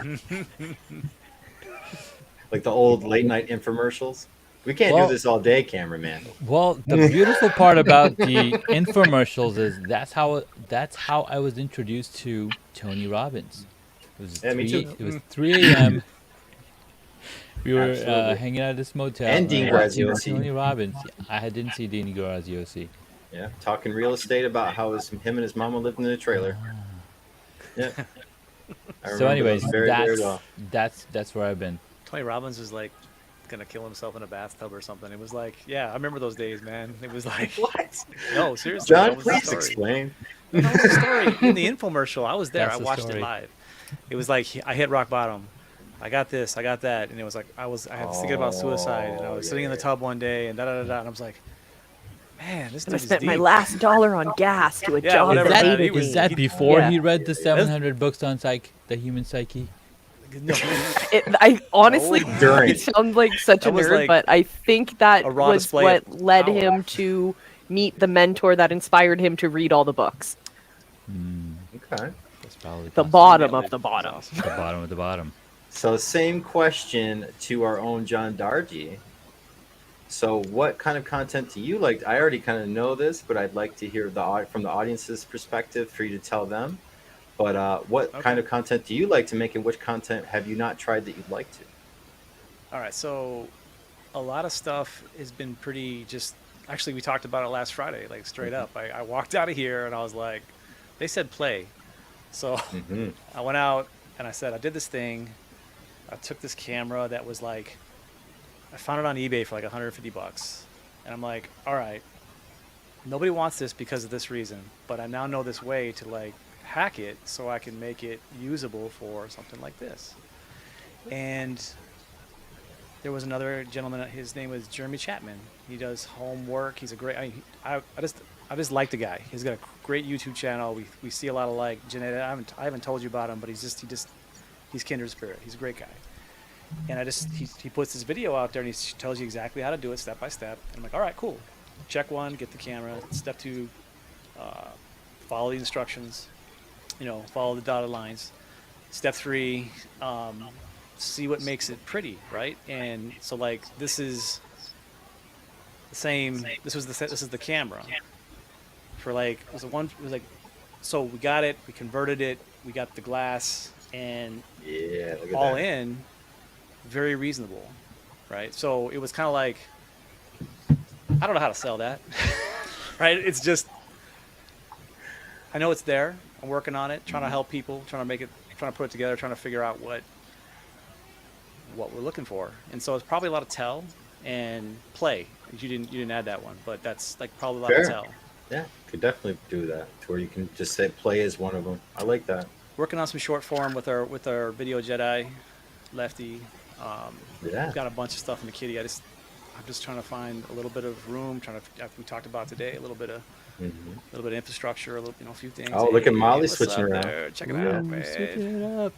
Like the old late night infomercials. We can't do this all day, cameraman. Well, the beautiful part about the infomercials is that's how I was introduced to Tony Robbins. It was me too. It was 3 a.m. We were hanging out at this motel. And Dean watching Graziosi. Tony Robbins. I didn't see Dean Graziosi. Yeah, talking real estate about how him and his mama lived in a trailer. Yeah. So, anyways, very well. that's where I've been. Tony Robbins was like gonna kill himself in a bathtub or something. It was like, yeah, I remember those days, man. It was like, what? No, seriously. John, that was the please story. explain. That was the story in the infomercial. I was there. That's I the watched story. it live. It was like I hit rock bottom. I got this, I got that, and it was like I was thinking about suicide, and I was sitting in the tub one day, and and I was like, man, this I dude is spent my deep. last dollar on gas to a Yeah, job whatever, that man. hated Is me. that before Yeah. he read the 700 books on the human psyche? No, I honestly During. it sounds like such a That was nerd, like but I think that a raw was display what of led power. him to meet the mentor that inspired him to read all the books. Okay. That's probably The bottom of the bottom. the bottom of the bottom. So same question to our own John Darjee. So what kind of content do you like? I already kind of know this, but I'd like to hear from the audience's perspective for you to tell them. But what kind of content do you like to make, and which content have you not tried that you'd like to? All right, so a lot of stuff has been pretty just. Actually, we talked about it last Friday, like straight up. I walked out of here and I was like, they said play, so I went out and I said I did this thing. I took this camera that was like, I found it on eBay for like $150, and I'm like, all right, nobody wants this because of this reason, but I now know this way to like hack it so I can make it usable for something like this. And there was another gentleman, his name was Jeremy Chapman. He does homework. He's a great, I just like the guy. He's got a great YouTube channel. We see a lot of like Jeanette. I haven't told you about him, but he's kindred spirit. He's a great guy. And he puts this video out there and he tells you exactly how to do it step by step. And I'm like, all right, cool. Check 1, get the camera. Step 2, follow the instructions. Follow the dotted lines. Step 3, see what makes it pretty, right? And so like this is the same. This is the camera for like so we got it, we converted it, we got the glass, and Look at all that. in very reasonable, right? So it was kind of like, I don't know how to sell that, right? It's just, I know it's there. I'm working on it, trying to help people, trying to put it together, trying to figure out what we're looking for. And so it's probably a lot of tell and play. You didn't add that one, but that's like probably a lot of tell. Yeah, could definitely do that to where you can just say play as one of them. I like that. Working on some short form with our Video Jedi, Lefty. Yeah. Got a bunch of stuff in the kitty. I'm just trying to find a little bit of room. We talked about today, a little bit of infrastructure, a few things. Oh, look at Molly what's switching up around. there? Check it out, man. Switching it up.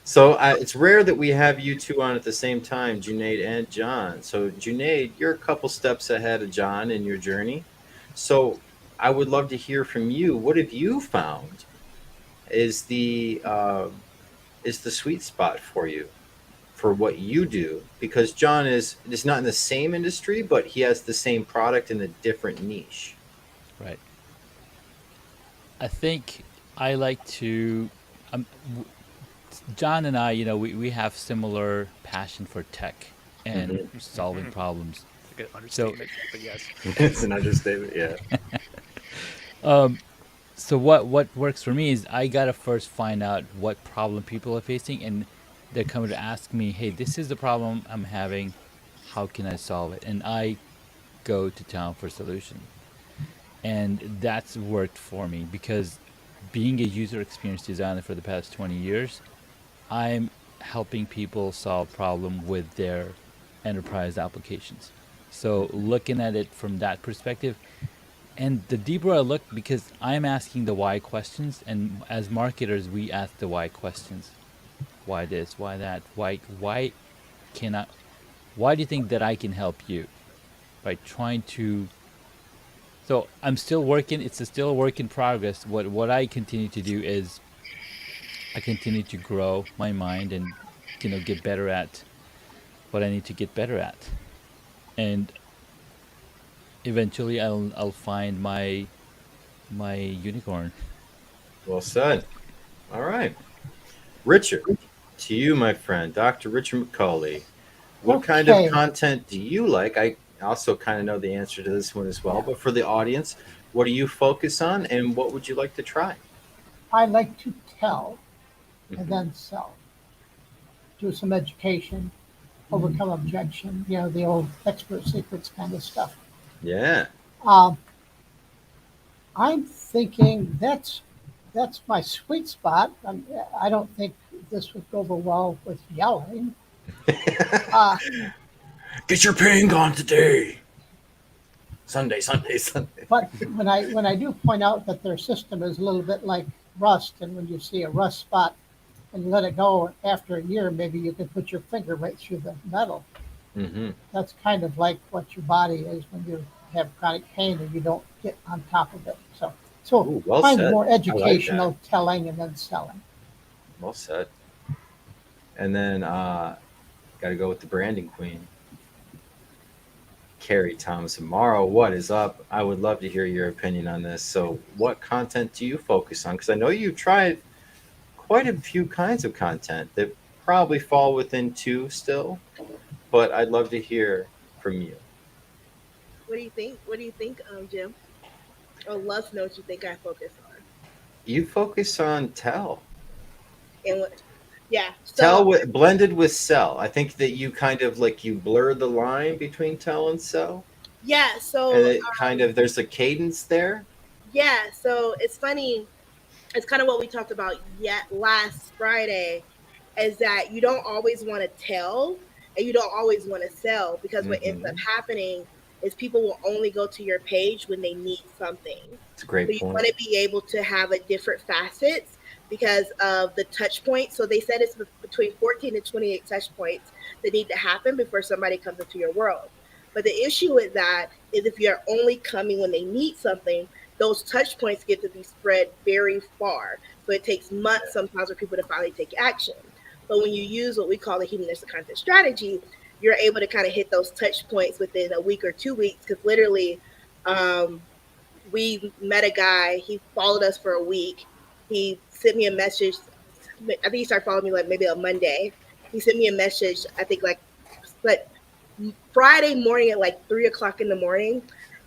So it's rare that we have you two on at the same time, Junaid and John. So Junaid, you're a couple steps ahead of John in your journey. So I would love to hear from you. What have you found is the sweet spot for you for what you do? Because John is not in the same industry, but he has the same product in a different niche. Right. I think I like to. John and I, we have similar passion for tech and solving problems. It's a good understatement, but yes. It's an understatement, yeah. So what works for me is I gotta first find out what problem people are facing, and they're coming to ask me, hey, this is the problem I'm having, how can I solve it? And I go to town for a solution. And that's worked for me because being a user experience designer for the past 20 years, I'm helping people solve problems with their enterprise applications. So looking at it from that perspective, and the deeper I look, because I'm asking the why questions, and as marketers, we ask the why questions. Why this? Why that? Why do you think that I can help you? By trying to. So I'm still working. It's still a work in progress. What I continue to do is, I continue to grow my mind and get better at what I need to get better at, and eventually I'll find my unicorn. Well said. All right, Richard, to you, my friend, Dr. Richard McCauley. What kind of content do you like? I also kind of know the answer to this one as well, but for the audience, what do you focus on, and what would you like to try? I like to tell and then sell. Do some education, overcome objection, the old expert secrets kind of stuff. Yeah. I'm thinking that's my sweet spot. I don't think this would go over well with yelling. Get your ping on today. Sunday. But when I do point out that their system is a little bit like rust, and when you see a rust spot and you let it go after a year, maybe you can put your finger right through the metal. Mm-hmm. That's kind of like what your body is when you have chronic pain and you don't get on top of it. So Ooh, well kind said. of more I like educational, that. telling and then selling. Well said. And then got to go with the branding queen, Carrie Thomas Amaro. What is up? I would love to hear your opinion on this. So what content do you focus on? Because I know you've tried quite a few kinds of content that probably fall within two still, but I'd love to hear from you. What do you think? Jim? I'd love to know what you think I focus on. You focus on tell. And what? Yeah. Tell blended with sell. I think that you kind of you blur the line between tell and sell. Yeah. So and it kind of there's a cadence there. Yeah. So it's funny. It's kind of what we talked about last Friday, is that you don't always want to tell and you don't always want to sell, because what ends up happening is people will only go to your page when they need something. It's a great point. You want to be able to have a different facets because of the touch points. So they said it's between 14 and 28 touch points that need to happen before somebody comes into your world. But the issue with that is if you're only coming when they need something, those touch points get to be spread very far. So it takes months sometimes for people to finally take action. But when you use what we call the hedonistic content strategy, you're able to kind of hit those touch points within a week or 2 weeks. Because literally, we met a guy, he followed us for a week. He sent me a message. I think he started following me maybe on Monday. He sent me a message, I think Friday morning at 3 o'clock in the morning.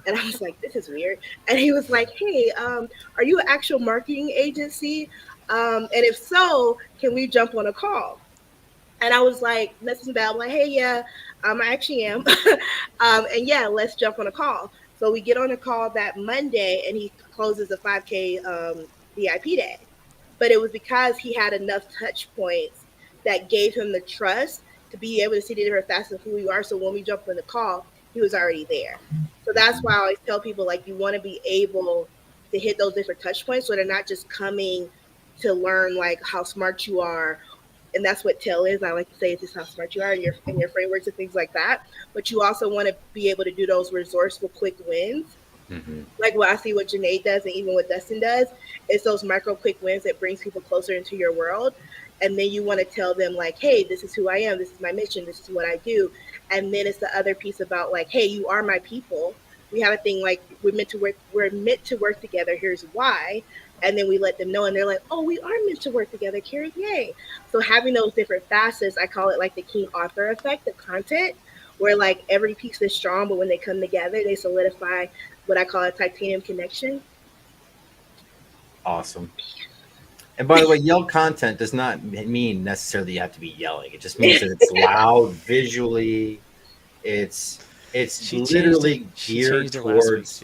And I was like, this is weird. And he was like, hey, are you an actual marketing agency? And if so, can we jump on a call? And I was like, nothing bad. I'm like, hey, yeah, I actually am. And yeah, let's jump on a call. So we get on a call that Monday, and he closes a 5K VIP day. But it was because he had enough touch points that gave him the trust to be able to see the different facets of who you are. So when we jumped on the call, he was already there. So that's why I always tell people, like, you want to be able to hit those different touch points so they're not just coming to learn like how smart you are. And that's what TEL is. I like to say it's just how smart you are in your frameworks and things like that. But you also want to be able to do those resourceful quick wins. Mm-hmm. Like what I see what Janae does and even what Dustin does, it's those micro quick wins that brings people closer into your world. And then you want to tell them like, hey, this is who I am. This is my mission. This is what I do. And then it's the other piece about like, hey, you are my people. We have a thing like we're meant to work together. Here's why. And then we let them know and they're like, oh, we are meant to work together, Carrie, yay. So having those different facets, I call it like the King Arthur effect of content, where like every piece is strong, but when they come together, they solidify what I call a titanium connection. Awesome. And by the way, yell content does not mean necessarily you have to be yelling. It just means that it's loud visually. It's literally geared towards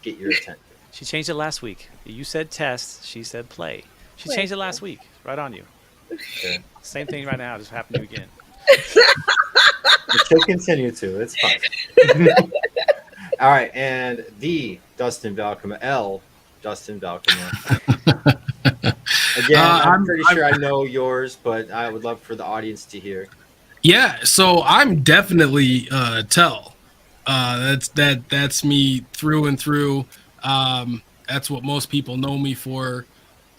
get your attention. She changed it last week. You said test. She said play. She changed it last week. Right on you. Okay. Same thing right now. Just happened to you again. She'll continue to. It's fine. All right. And the Dustin Balcoma, Dustin Balcoma. Again, I'm pretty sure I know yours, but I would love for the audience to hear. Yeah. So I'm definitely TEL. That's me through and through. That's what most people know me for.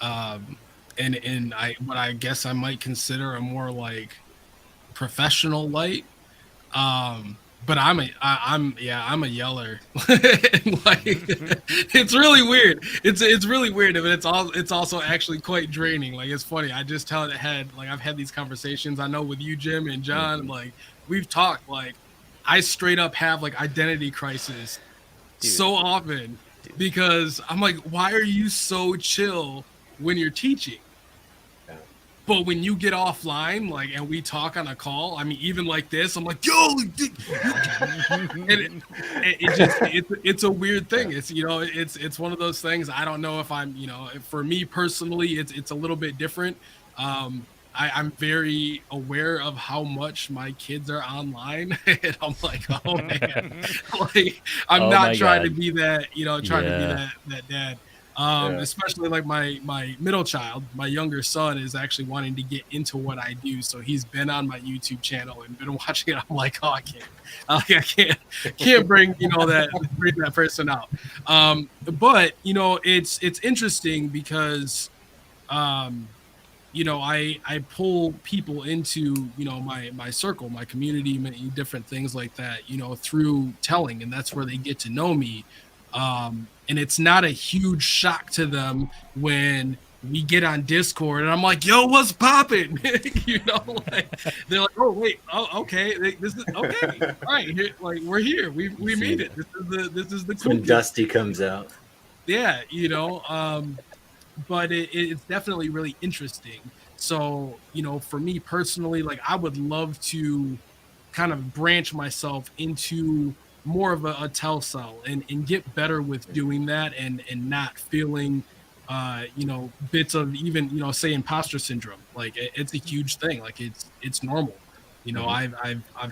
And what I guess I might consider a more like professional light. But I'm a yeller. Like, it's really weird. It's really weird, but it's also actually quite draining. Like, it's funny. I just tell it ahead. Like, I've had these conversations. I know with you, Jim and John. Like, we've talked. Like, I straight up have like identity crisis so often because I'm like, why are you so chill when you're teaching? But when you get offline, like, and we talk on a call, I mean, even like this, I'm like, yo, and it's a weird thing. It's, you know, it's one of those things. I don't know if I'm, you know, for me personally, it's a little bit different. I'm very aware of how much my kids are online, and I'm like, oh man, like I'm not trying to be that, you know, to be that dad. Especially like my middle child, my younger son is actually wanting to get into what I do. So he's been on my YouTube channel and been watching it. I'm like, oh, I can't bring, you know, bring that person out. But you know, it's interesting because, you know, I pull people into, you know, my circle, my community, many different things like that, you know, through telling, and that's where they get to know me. And it's not a huge shock to them when we get on Discord and I'm like, yo, what's popping? You know, like, they're like, oh, wait, oh, okay. This is okay. All right. Here, like, we're here. We made it. This is the cool when Dusty comes out. Yeah. You know, but it's definitely really interesting. So, you know, for me personally, like, I would love to kind of branch myself into more of a TEL cell and get better with doing that and not feeling, you know, bits of even, you know, say imposter syndrome. Like, it's a huge thing. Like, it's normal. You know, I've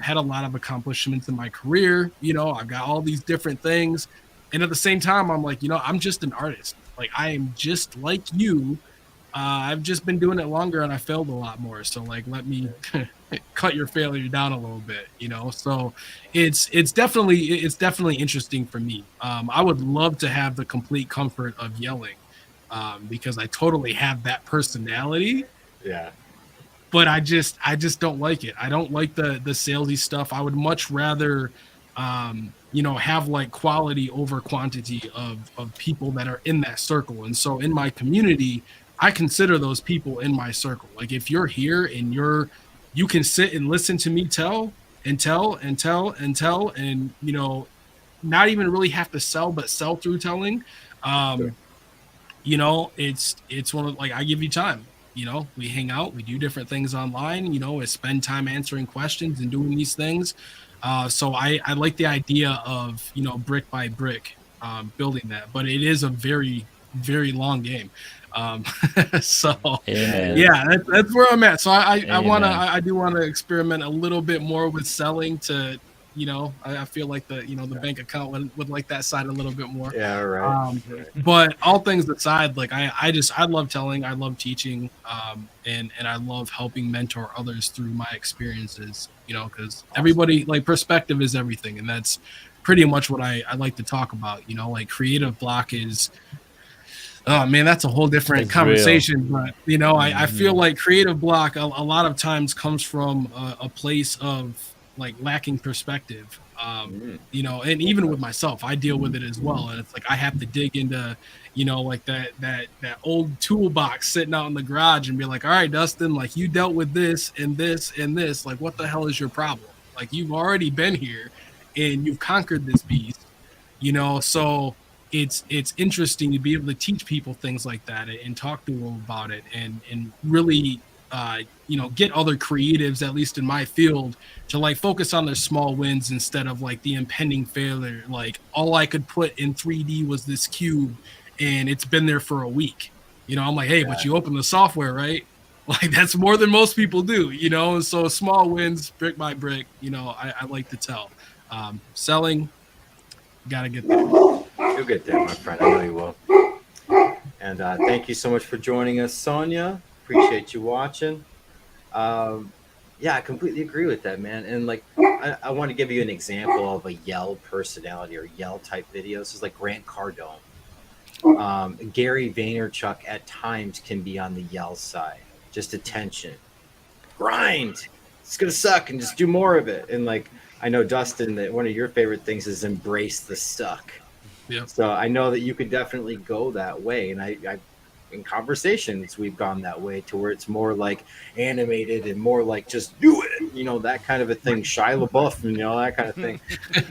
had a lot of accomplishments in my career. You know, I've got all these different things. And at the same time, I'm like, you know, I'm just an artist. Like, I am just like you. I've just been doing it longer and I failed a lot more. So, like, let me cut your failure down a little bit, you know? So it's definitely interesting for me. I would love to have the complete comfort of yelling, because I totally have that personality. Yeah. But I just don't like it. I don't like the salesy stuff. I would much rather, you know, have like quality over quantity of people that are in that circle. And so in my community, I consider those people in my circle. Like, if you're here and you can sit and listen to me tell, and, you know, not even really have to sell, but sell through telling. You know, it's one of, like, I give you time, you know, we hang out, we do different things online, you know, I spend time answering questions and doing these things. So I like the idea of, brick by brick, building that, but it is a very, very long game. So Amen. yeah, that's where I'm at. So I Amen. do want to experiment a little bit more with selling to, I feel like the bank account would like that side a little bit more. Yeah, right. But all things aside, like I love telling, I love teaching, and I love helping mentor others through my experiences, because everybody, like, perspective is everything. And that's pretty much what I like to talk about, like creative block is, oh man, that's a whole different It's conversation. But, I feel like creative block a lot of times comes from a place of like lacking perspective. And even with myself, I deal with it as well. And it's like I have to dig into, like that old toolbox sitting out in the garage and be like, all right, Dustin, like you dealt with this and this and this. Like, what the hell is your problem? Like, you've already been here and you've conquered this beast, so it's interesting to be able to teach people things like that and talk to them about it and really get other creatives, at least in my field, to like focus on their small wins instead of like the impending failure. Like, all I could put in 3D was this cube and it's been there for a week. I'm like, hey, but you open the software, right? Like, that's more than most people do, and so small wins, brick by brick, I like to tell. Selling, gotta get there. You'll get there, my friend. I know you will. And thank you so much for joining us, Sonia. Appreciate you watching. Yeah, I completely agree with that, man. And like, I want to give you an example of a yell personality or yell type video. This is like Grant Cardone. Gary Vaynerchuk at times can be on the yell side. Just attention. Grind. It's going to suck and just do more of it. And like, I know, Dustin, that one of your favorite things is embrace the suck. Yeah. So I know that you could definitely go that way. And I in conversations, we've gone that way to where it's more like animated and more like just do it, that kind of a thing. Shia LaBeouf, that kind of thing.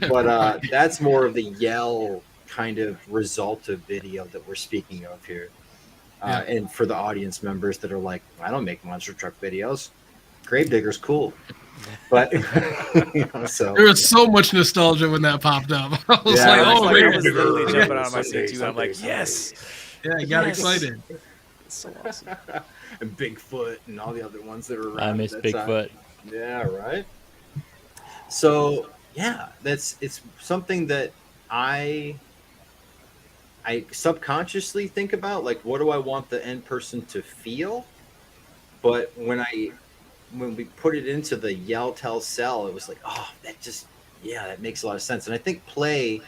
But that's more of the yell kind of result of video that we're speaking of here. And for the audience members that are like, I don't make monster truck videos. Gravedigger's cool. But so there was so much nostalgia when that popped up. I was I man. was literally jumping out of my seat too. I'm like, yes. Yeah, I got excited. It's so awesome. And Bigfoot and all the other ones that are around. I miss Bigfoot. Yeah, right. So yeah, it's something that I subconsciously think about, like, what do I want the end person to feel? But when we put it into the yell, tell, sell, it was like, oh, that makes a lot of sense. And I think play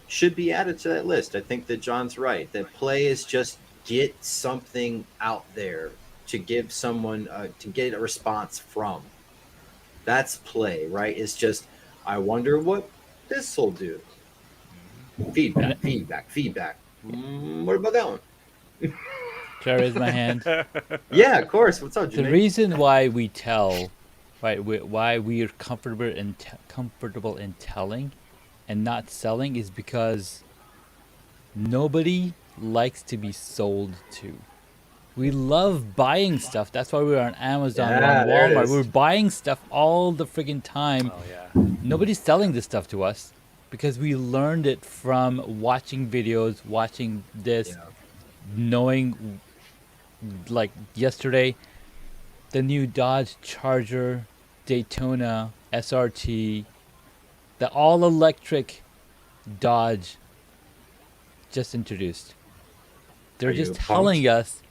should be added to that list. I think that John's right, that play is just get something out there to give someone, to get a response from. That's play, right? It's just, I wonder what this will do. Feedback. What about that one? Can I raise my hand? Yeah, of course. What's up, Janae? The reason why we tell, right, why we are comfortable in telling and not selling is because nobody likes to be sold to. We love buying stuff. That's why we're on Amazon, we're on Walmart. We're buying stuff all the friggin' time. Oh yeah. Nobody's selling this stuff to us because we learned it from watching videos, watching this, knowing. Like yesterday, the new Dodge Charger, Daytona, SRT, the all-electric Dodge just introduced. They're just telling us,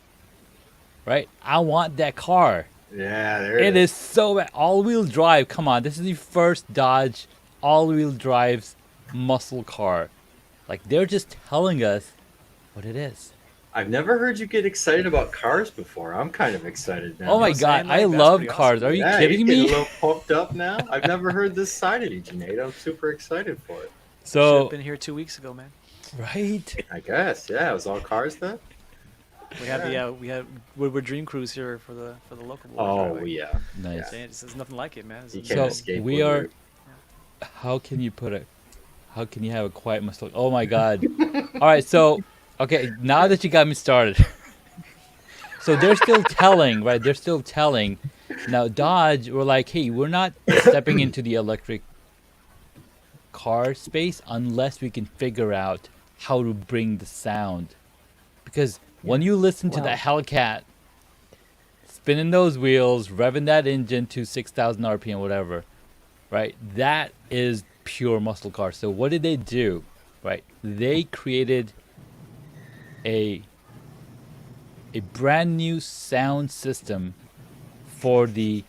right? I want that car. Yeah, it is so bad. All-wheel drive. Come on, this is the first Dodge all-wheel drive muscle car. Like, they're just telling us what it is. I've never heard you get excited about cars before. I'm kind of excited now. Oh my god, I love cars. Are you kidding me? You're getting a little pumped up now. I've never heard this side of you, Janae. I'm super excited for it. So should have been here 2 weeks ago, man. Right? I guess. Yeah, it was all cars then. We had Woodward Dream Cruise here for the local. Oh yeah, nice. There's nothing like it, man. You can't escape. We are. How can you have a quiet muscle? Oh my god! All right, so. Okay, now that you got me started. So they're still telling, right? They're still telling. Now Dodge, we're like, hey, we're not stepping into the electric car space unless we can figure out how to bring the sound. Because when you listen to that Hellcat spinning those wheels, revving that engine to 6,000 RPM, whatever, right? That is pure muscle car. So what did they do? Right? They created a brand new sound system for the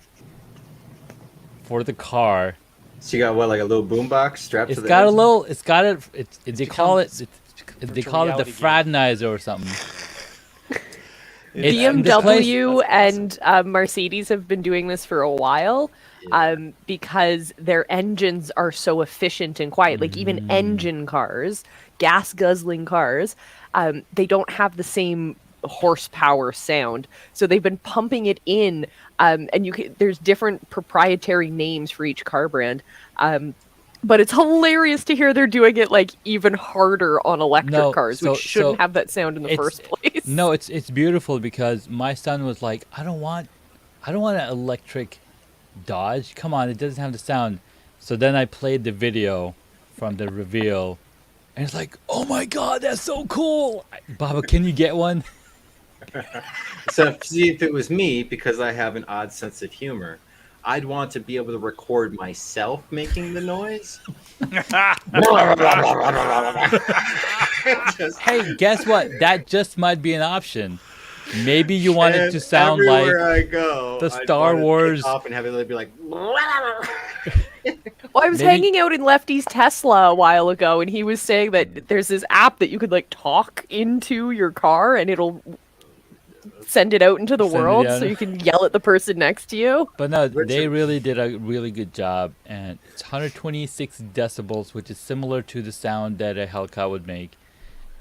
car. So you got what, like a little boombox strapped to It's the got a engine? little. It's got it. They call it the fraternizer or something. BMW and Mercedes have been doing this for a while because their engines are so efficient and quiet. Like even engine cars, gas guzzling cars, they don't have the same horsepower sound. So they've been pumping it in, and there's different proprietary names for each car brand. But it's hilarious to hear they're doing it like even harder on electric cars, which shouldn't have that sound in the first place. No, it's beautiful because my son was like, I don't want an electric Dodge. Come on, it doesn't have the sound. So then I played the video from the reveal, and it's like, oh my god, that's so cool. Baba, can you get one? So see, if it was me, because I have an odd sense of humor, I'd want to be able to record myself making the noise. Hey, guess what? That just might be an option. Maybe you want it to sound like I go, the Star Wars. Off and have it be like. Well, I was hanging out in Lefty's Tesla a while ago, and he was saying that there's this app that you could like talk into your car, and it'll send it out into the world, so you can yell at the person next to you. But no, they really did a really good job, and it's 126 decibels, which is similar to the sound that a Hellcat would make,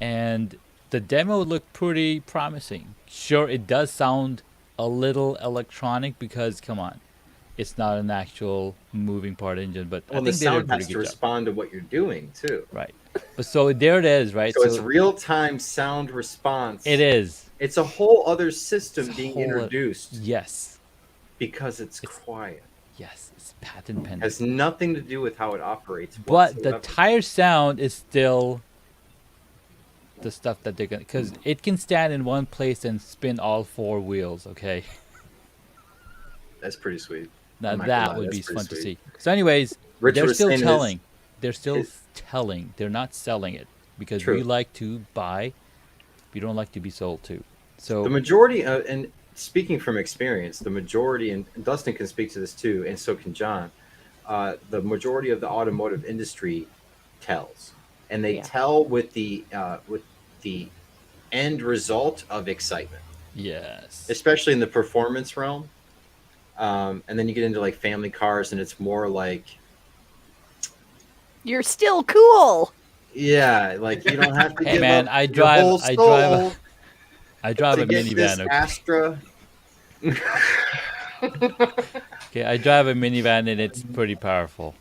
and the demo looked pretty promising. Sure, it does sound a little electronic because, come on, it's not an actual moving part engine, but I think the they did a sound pretty has to good job. respond to what you're doing too. Right. But so there it is, right? So it's real-time sound response. It is. It's a whole other system being introduced. Yes. Because it's quiet. Yes, it's patent pending. Has nothing to do with how it operates. But whatsoever. the tire sound is still the stuff that they're gonna, because it can stand in one place and spin all four wheels. Okay. That's pretty sweet. Now I'm not that gonna lie, would that's be pretty fun to sweet. see. So, anyways, Richard they're was still saying telling. They're still telling. They're not selling it because True. we like to buy. We don't like to be sold to. So The majority of, and speaking from experience, the majority, and Dustin can speak to this too, and so can John, the majority of the automotive industry tells. And they tell with the end result of excitement. Yes. Especially in the performance realm. And then you get into like family cars and it's more like, you're still cool. yeah, like you don't have to Hey give man, up I your drive whole soul I drive to a get this minivan. Astra. Okay, I drive a minivan and it's pretty powerful.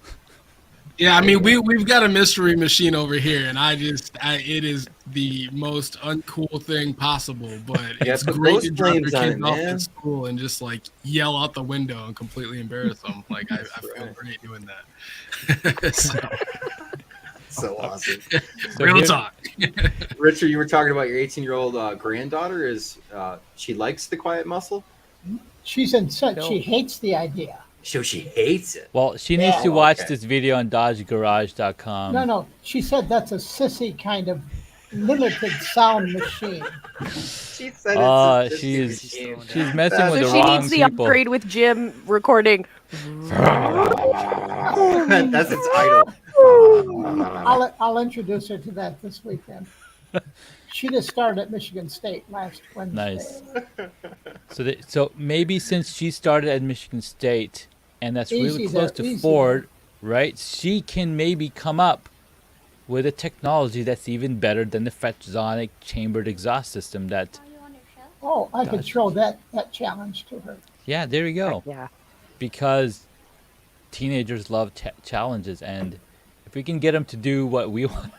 Yeah, I mean we've got a mystery machine over here, and it is the most uncool thing possible. But it's put great those to drop your flames on kids it, off man. at school and just like yell out the window and completely embarrass them. Like I feel great doing that. So awesome. Real talk. Richard, you were talking about your 18-year-old granddaughter. Is she likes the quiet muscle? She's she hates the idea. So she hates it. Well, she needs to watch this video on DodgeGarage.com. No, she said that's a sissy kind of limited sound machine. She said she's messing with the she wrong needs the people. upgrade with Jim recording. That's its idol. I'll introduce her to that this weekend. She just started at Michigan State last Wednesday. Nice. So maybe since she started at Michigan State, and that's really close to Ford, right? She can maybe come up with a technology that's even better than the Fretonic chambered exhaust system that. Oh, I could throw that challenge to her. Yeah, there you go. Yeah. Because teenagers love challenges, and if we can get them to do what we want.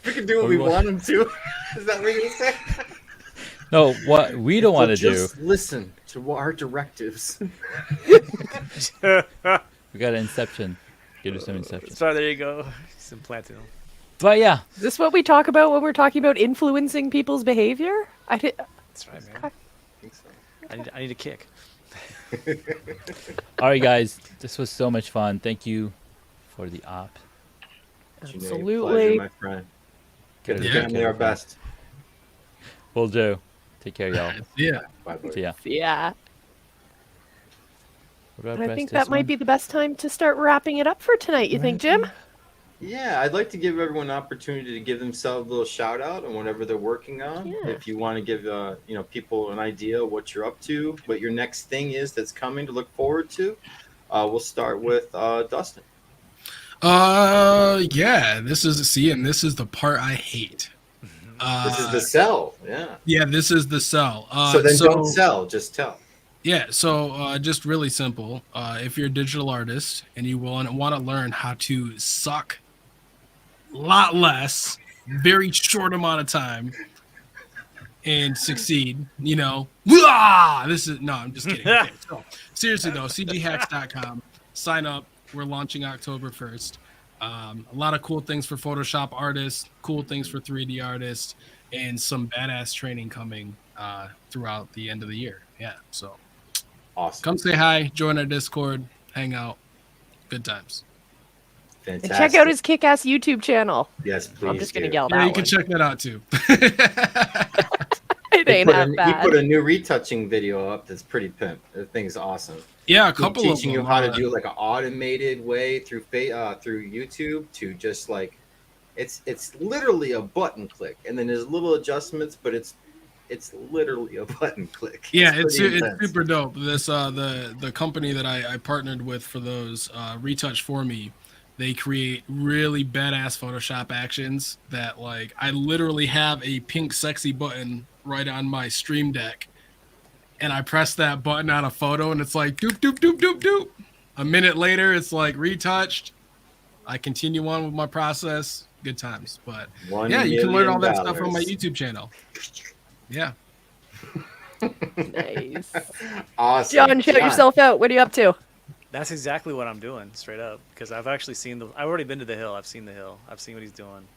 We can do what we want them to. Is that what you're saying? No, what we don't want to do. Just listen to our directives. We got an Inception. Give you some inception. So there you go. He's implanting them. But yeah. Is this what we talk about when we're talking about influencing people's behavior? That's right, man. I need a kick. All right, guys. This was so much fun. Thank you for the op. Absolutely. Pleasure, my friend. Get the Yeah. family our best. Will do. Take care, y'all. Yeah. Bye, buddy. See ya. Yeah. What do I And I press think this that might one? be the best time to start wrapping it up for tonight. You think, Jim? Yeah, I'd like to give everyone an opportunity to give themselves a little shout out on whatever they're working on. Yeah. If you want to give people an idea of what you're up to, what your next thing is that's coming to look forward to, we'll start with Dustin. Yeah, this is the part I hate. This is the sell. Yeah. Yeah, this is the sell. So don't sell, just tell. Yeah, so just really simple. If you're a digital artist and you want to learn how to suck a lot less, very short amount of time, and succeed, I'm just kidding. Okay, so, seriously though, cghacks.com. Sign up. We're launching October 1st. A lot of cool things for Photoshop artists, cool things for 3D artists, and some badass training coming throughout the end of the year. Yeah, so awesome. Come say hi, join our Discord, hang out. Good times. Fantastic. And check out his kick-ass YouTube channel. Yes, please. I'm just going to yell Yeah, that you can one. check that out too. It ain't that He bad. put a new retouching video up that's pretty pimp. The thing's awesome. Yeah, a couple of teaching them, you how to do like an automated way through YouTube to just like it's literally a button click, and then there's little adjustments, but it's literally a button click. Yeah, it's pretty intense. super dope. This the company that I partnered with for those retouch for me, they create really badass Photoshop actions that like I literally have a pink sexy button right on my Stream Deck, and I press that button on a photo and it's like doop doop doop doop doop. A minute later it's like retouched. I continue on with my process. Good times. But yeah, you can learn all that stuff on my YouTube channel. Yeah. Nice. Awesome. John, shout yourself out. What are you up to? That's exactly what I'm doing, straight up. Because I've actually seen I've already been to the hill. I've seen the hill. I've seen what he's doing.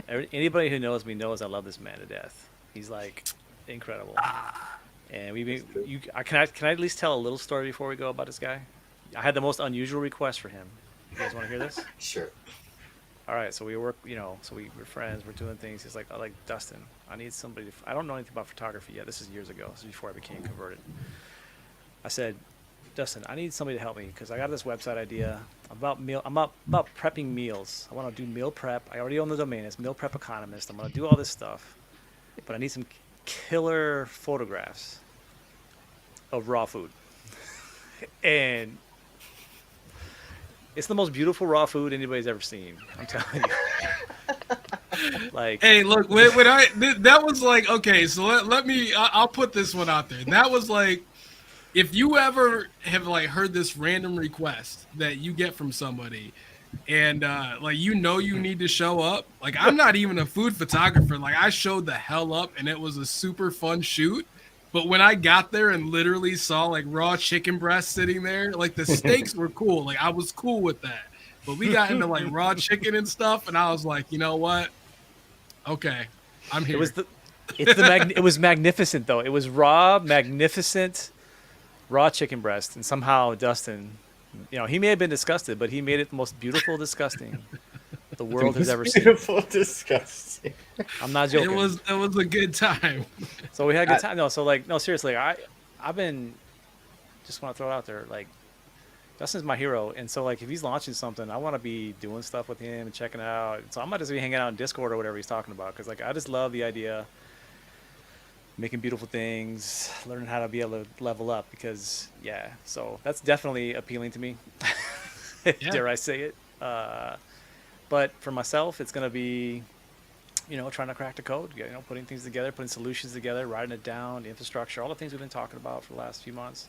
Anybody who knows me knows I love this man to death. He's like incredible. And can I at least tell a little story before we go about this guy? I had the most unusual request for him. You guys want to hear this? Sure. All right, so we work, so we're friends, we're doing things. He's like, Dustin, I need somebody I don't know anything about photography yet. This is years ago. This is before I became converted. I said, Dustin, I need somebody to help me because I got this website idea. I'm about prepping meals. I want to do meal prep. I already own the domain. It's Meal Prep Economist. I'm going to do all this stuff, but I need some killer photographs of raw food. And it's the most beautiful raw food anybody's ever seen. I'm telling you. Like, hey, look, that was like, okay, so let me, I'll put this one out there. That was like, if you ever have like heard this random request that you get from somebody and like, you need to show up. Like, I'm not even a food photographer. Like, I showed the hell up and it was a super fun shoot. But when I got there and literally saw like raw chicken breast sitting there, like the steaks were cool. Like I was cool with that. But we got into like raw chicken and stuff, and I was like, you know what? Okay, I'm here. It was magnificent though. It was raw, magnificent, raw chicken breast, and somehow Dustin, he may have been disgusted, but he made it the most beautiful disgusting the world has ever seen. Beautiful, disgusting. I'm not joking. It was a good time. So we had a good time. No, seriously, I've been just want to throw it out there. Like, Dustin's my hero, and so like if he's launching something, I want to be doing stuff with him and checking it out. So I might just be hanging out in Discord or whatever he's talking about, because like I just love the idea, making beautiful things, learning how to be able to level up. Because so that's definitely appealing to me. Dare I say it? But for myself, it's gonna be, trying to crack the code, putting things together, putting solutions together, writing it down, the infrastructure, all the things we've been talking about for the last few months.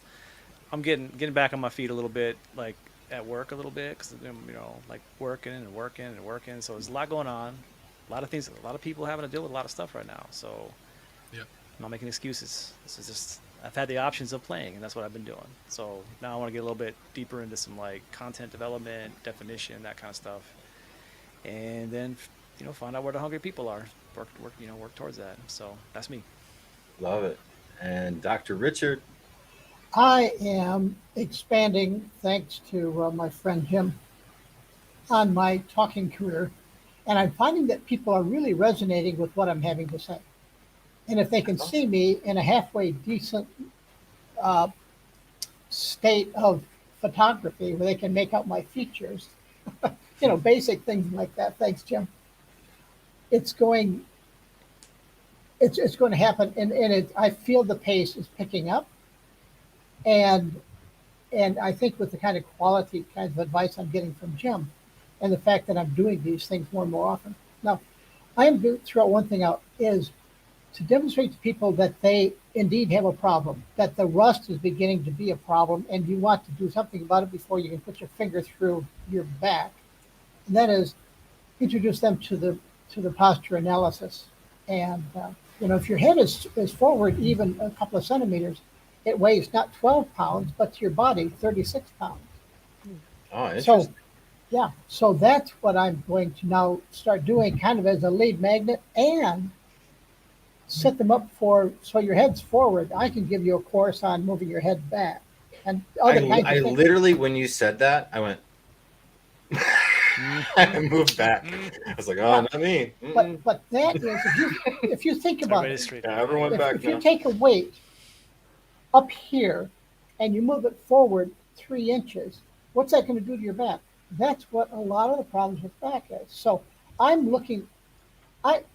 I'm getting back on my feet a little bit, like at work a little bit, because like working. So there's a lot going on, a lot of things, a lot of people having to deal with a lot of stuff right now. So I'm not making excuses. This is just I've had the options of playing, and that's what I've been doing. So now I want to get a little bit deeper into some like content development, definition, that kind of stuff, and then find out where the hungry people are. Work towards that. So that's me. Love it. And Dr. Richard. I am expanding, thanks to my friend Jim, on my talking career, and I'm finding that people are really resonating with what I'm having to say. And if they can see me in a halfway decent state of photography where they can make out my features, basic things like that. Thanks, Jim. It's going to happen, and I feel the pace is picking up, and I think with the kind of quality kinds of advice I'm getting from Jim, and the fact that I'm doing these things more and more often. Now, I am going to throw one thing out is to demonstrate to people that they indeed have a problem, that the rust is beginning to be a problem, and you want to do something about it before you can put your finger through your back. And that is introduce them to the posture analysis. And if your head is forward even a couple of centimeters, it weighs not 12 pounds, but to your body, 36 pounds. Oh, interesting. So that's what I'm going to now start doing kind of as a lead magnet and set them up so your head's forward. I can give you a course on moving your head back. And I literally, when you said that, I went, I moved back. I was like, oh, not me. But that is, if you think about it, everyone back if you take a weight up here and you move it forward 3 inches, what's that going to do to your back? That's what a lot of the problems with back is. So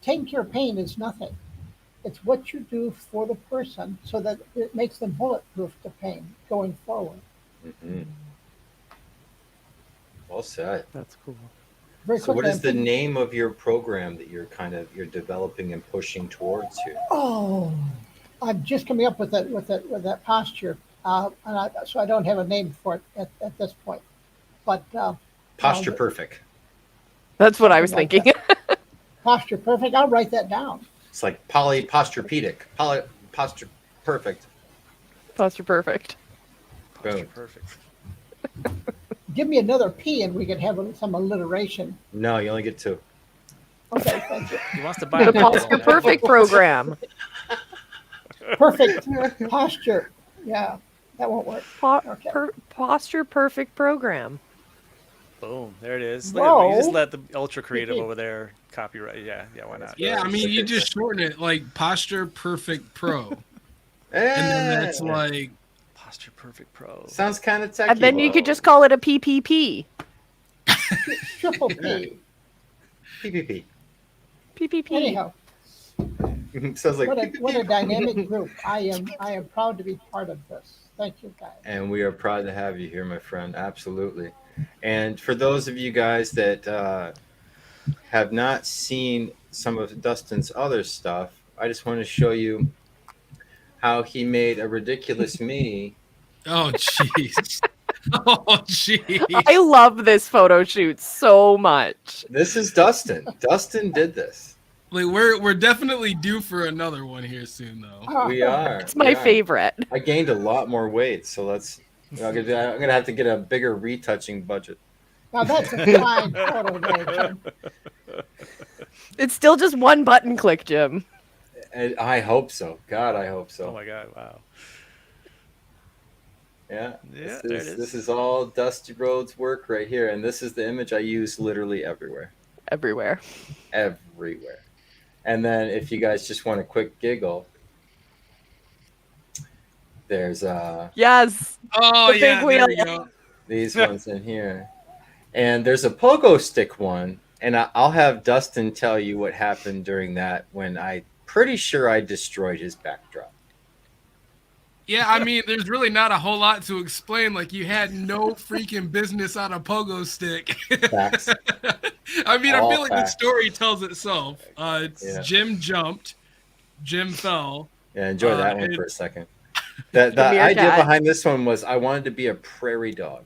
taking care of pain is nothing. It's what you do for the person so that it makes them bulletproof to pain going forward. Mm-hmm. Well said. That's cool. So what is the name of your program that you're developing and pushing towards here? Oh, I'm just coming up with that posture, so I don't have a name for it at this point. But Posture Perfect. That's what I was thinking. Posture Perfect. I'll write that down. It's like polypostrapedic. Posture Perfect. Posture Perfect. Boom. Perfect. Give me another P and we can have some alliteration. No, you only get 2. Okay, thank you. He wants to buy the Posture Perfect program. Perfect posture. Yeah, that won't work. Posture Perfect program. Boom, there it is. Whoa. You just let the ultra creative over there copyright. Yeah, why not? Yeah, I mean, you just shorten it like Posture Perfect Pro. And then that's like Posture Perfect Pro. Sounds kind of techy. And then you could just call it a PPP. Triple P. PPP. PPP. Anyhow. Sounds like what a dynamic group. I am proud to be part of this. Thank you, guys. And we are proud to have you here, my friend. Absolutely. And for those of you guys that have not seen some of Dustin's other stuff, I just want to show you how he made a ridiculous me. Oh, jeez. Oh, jeez. I love this photo shoot so much. This is Dustin. Dustin did this. Like we're definitely due for another one here soon, though. We are. It's my favorite. I gained a lot more weight, so I'm gonna have to get a bigger retouching budget. Now that's a fine photo there, Jim. It's still just one button click, Jim. And I hope so. God, I hope so. Oh my God! Wow. Yeah. Yeah, This is all Dusty Rhodes' work right here, and this is the image I use literally everywhere. Everywhere. Everywhere. And then if you guys just want a quick giggle, there's yes. Oh the yeah, big wheel. there you go. These ones in here. And there's a pogo stick one, and I'll have Dustin tell you what happened during that when pretty sure I destroyed his backdrop. Yeah, I mean, there's really not a whole lot to explain. Like, you had no freaking business on a pogo stick. Facts. I mean, All I feel like facts. the story tells itself. Yeah. Jim jumped, Jim fell. Yeah, enjoy that one for a second. The meerkat. idea behind this one was I wanted to be a prairie dog.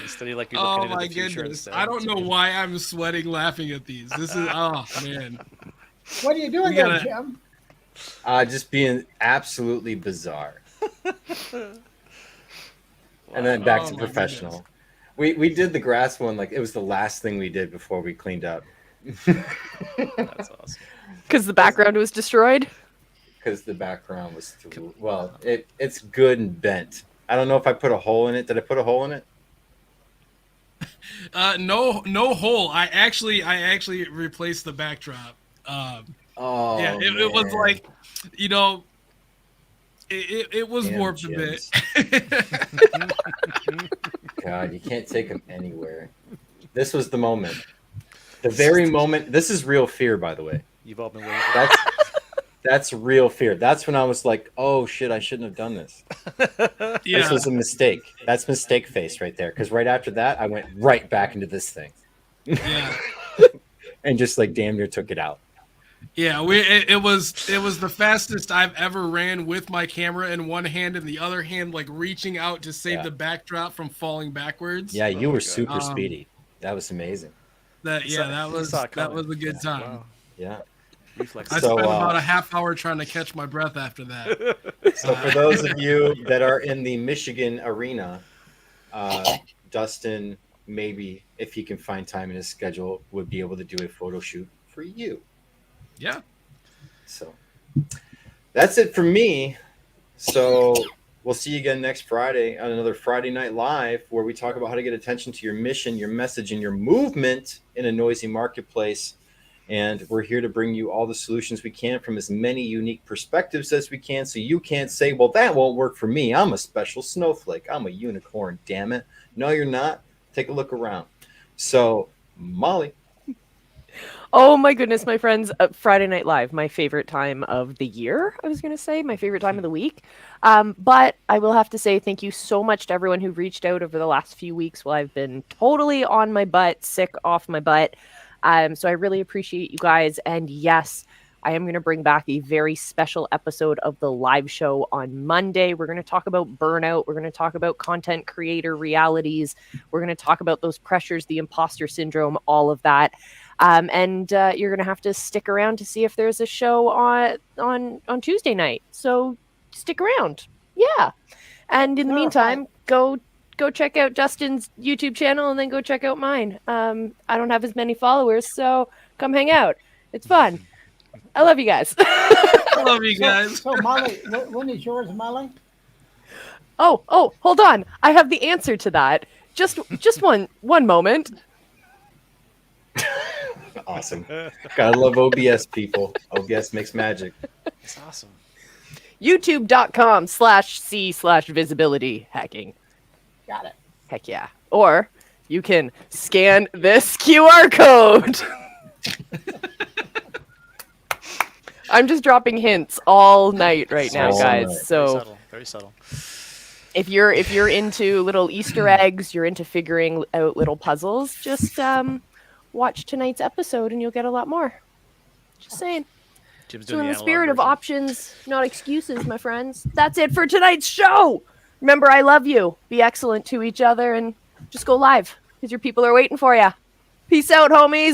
Study like you're Oh looking my into the future goodness! instead. I don't know why I'm sweating laughing at these. This is oh man. What are you doing We there, gotta- Jim? Just being absolutely bizarre. And then back to professional. We did the grass one like it was the last thing we did before we cleaned up. That's awesome. Because the background was destroyed? Because the background was too well. It's good and bent. I don't know if I put a hole in it. Did I put a hole in it? No hole. I actually replaced the backdrop. It was like, it was Damn warped a bit. God, you can't take them anywhere. This was the moment. The very moment. This is real fear, by the way. You've all been waiting for That's real fear. That's when I was like, oh shit, I shouldn't have done this. This was a mistake. That's mistake face right there. Because right after that, I went right back into this thing. Yeah. And just like damn near took it out. Yeah, it was the fastest I've ever ran with my camera in one hand and the other hand like reaching out to save the backdrop from falling backwards. Yeah, you were super speedy. That was amazing. That was a good time. Wow. Yeah. Reflex. I spent about a half hour trying to catch my breath after that. So for those of you that are in the Michigan arena, Dustin, maybe if he can find time in his schedule, would be able to do a photo shoot for you. Yeah. So that's it for me. So we'll see you again next Friday on another Friday Night Live where we talk about how to get attention to your mission, your message, and your movement in a noisy marketplace. And we're here to bring you all the solutions we can from as many unique perspectives as we can so you can't say, well, that won't work for me. I'm a special snowflake. I'm a unicorn, damn it. No, you're not. Take a look around. So, Molly. Oh my goodness, my friends, Friday Night Live, my favorite time of the year, I was going to say, my favorite time of the week. But I will have to say thank you so much to everyone who reached out over the last few weeks while I've been totally on my butt, sick off my butt. So I really appreciate you guys. And yes, I am going to bring back a very special episode of the live show on Monday. We're going to talk about burnout. We're going to talk about content creator realities. We're going to talk about those pressures, the imposter syndrome, all of that. And you're going to have to stick around to see if there's a show on Tuesday night. So stick around. Yeah. And in the meantime, go check out Dustin's YouTube channel and then go check out mine. I don't have as many followers, so come hang out. It's fun. I love you guys. I love you guys. So Molly, when is yours, Molly? Oh, hold on. I have the answer to that. Just one moment. Awesome. Gotta love OBS, people. OBS makes magic. It's awesome. YouTube.com/C/visibility hacking. Got it. Heck yeah. Or you can scan this QR code. I'm just dropping hints all night right now, guys. Night. So Very subtle. if you're into little Easter eggs, you're into figuring out little puzzles, just watch tonight's episode and you'll get a lot more. Just saying. Jim's So doing in the analog spirit of version. options, not excuses, my friends, that's it for tonight's show. Remember, I love you. Be excellent to each other and just go live because your people are waiting for you. Peace out, homies.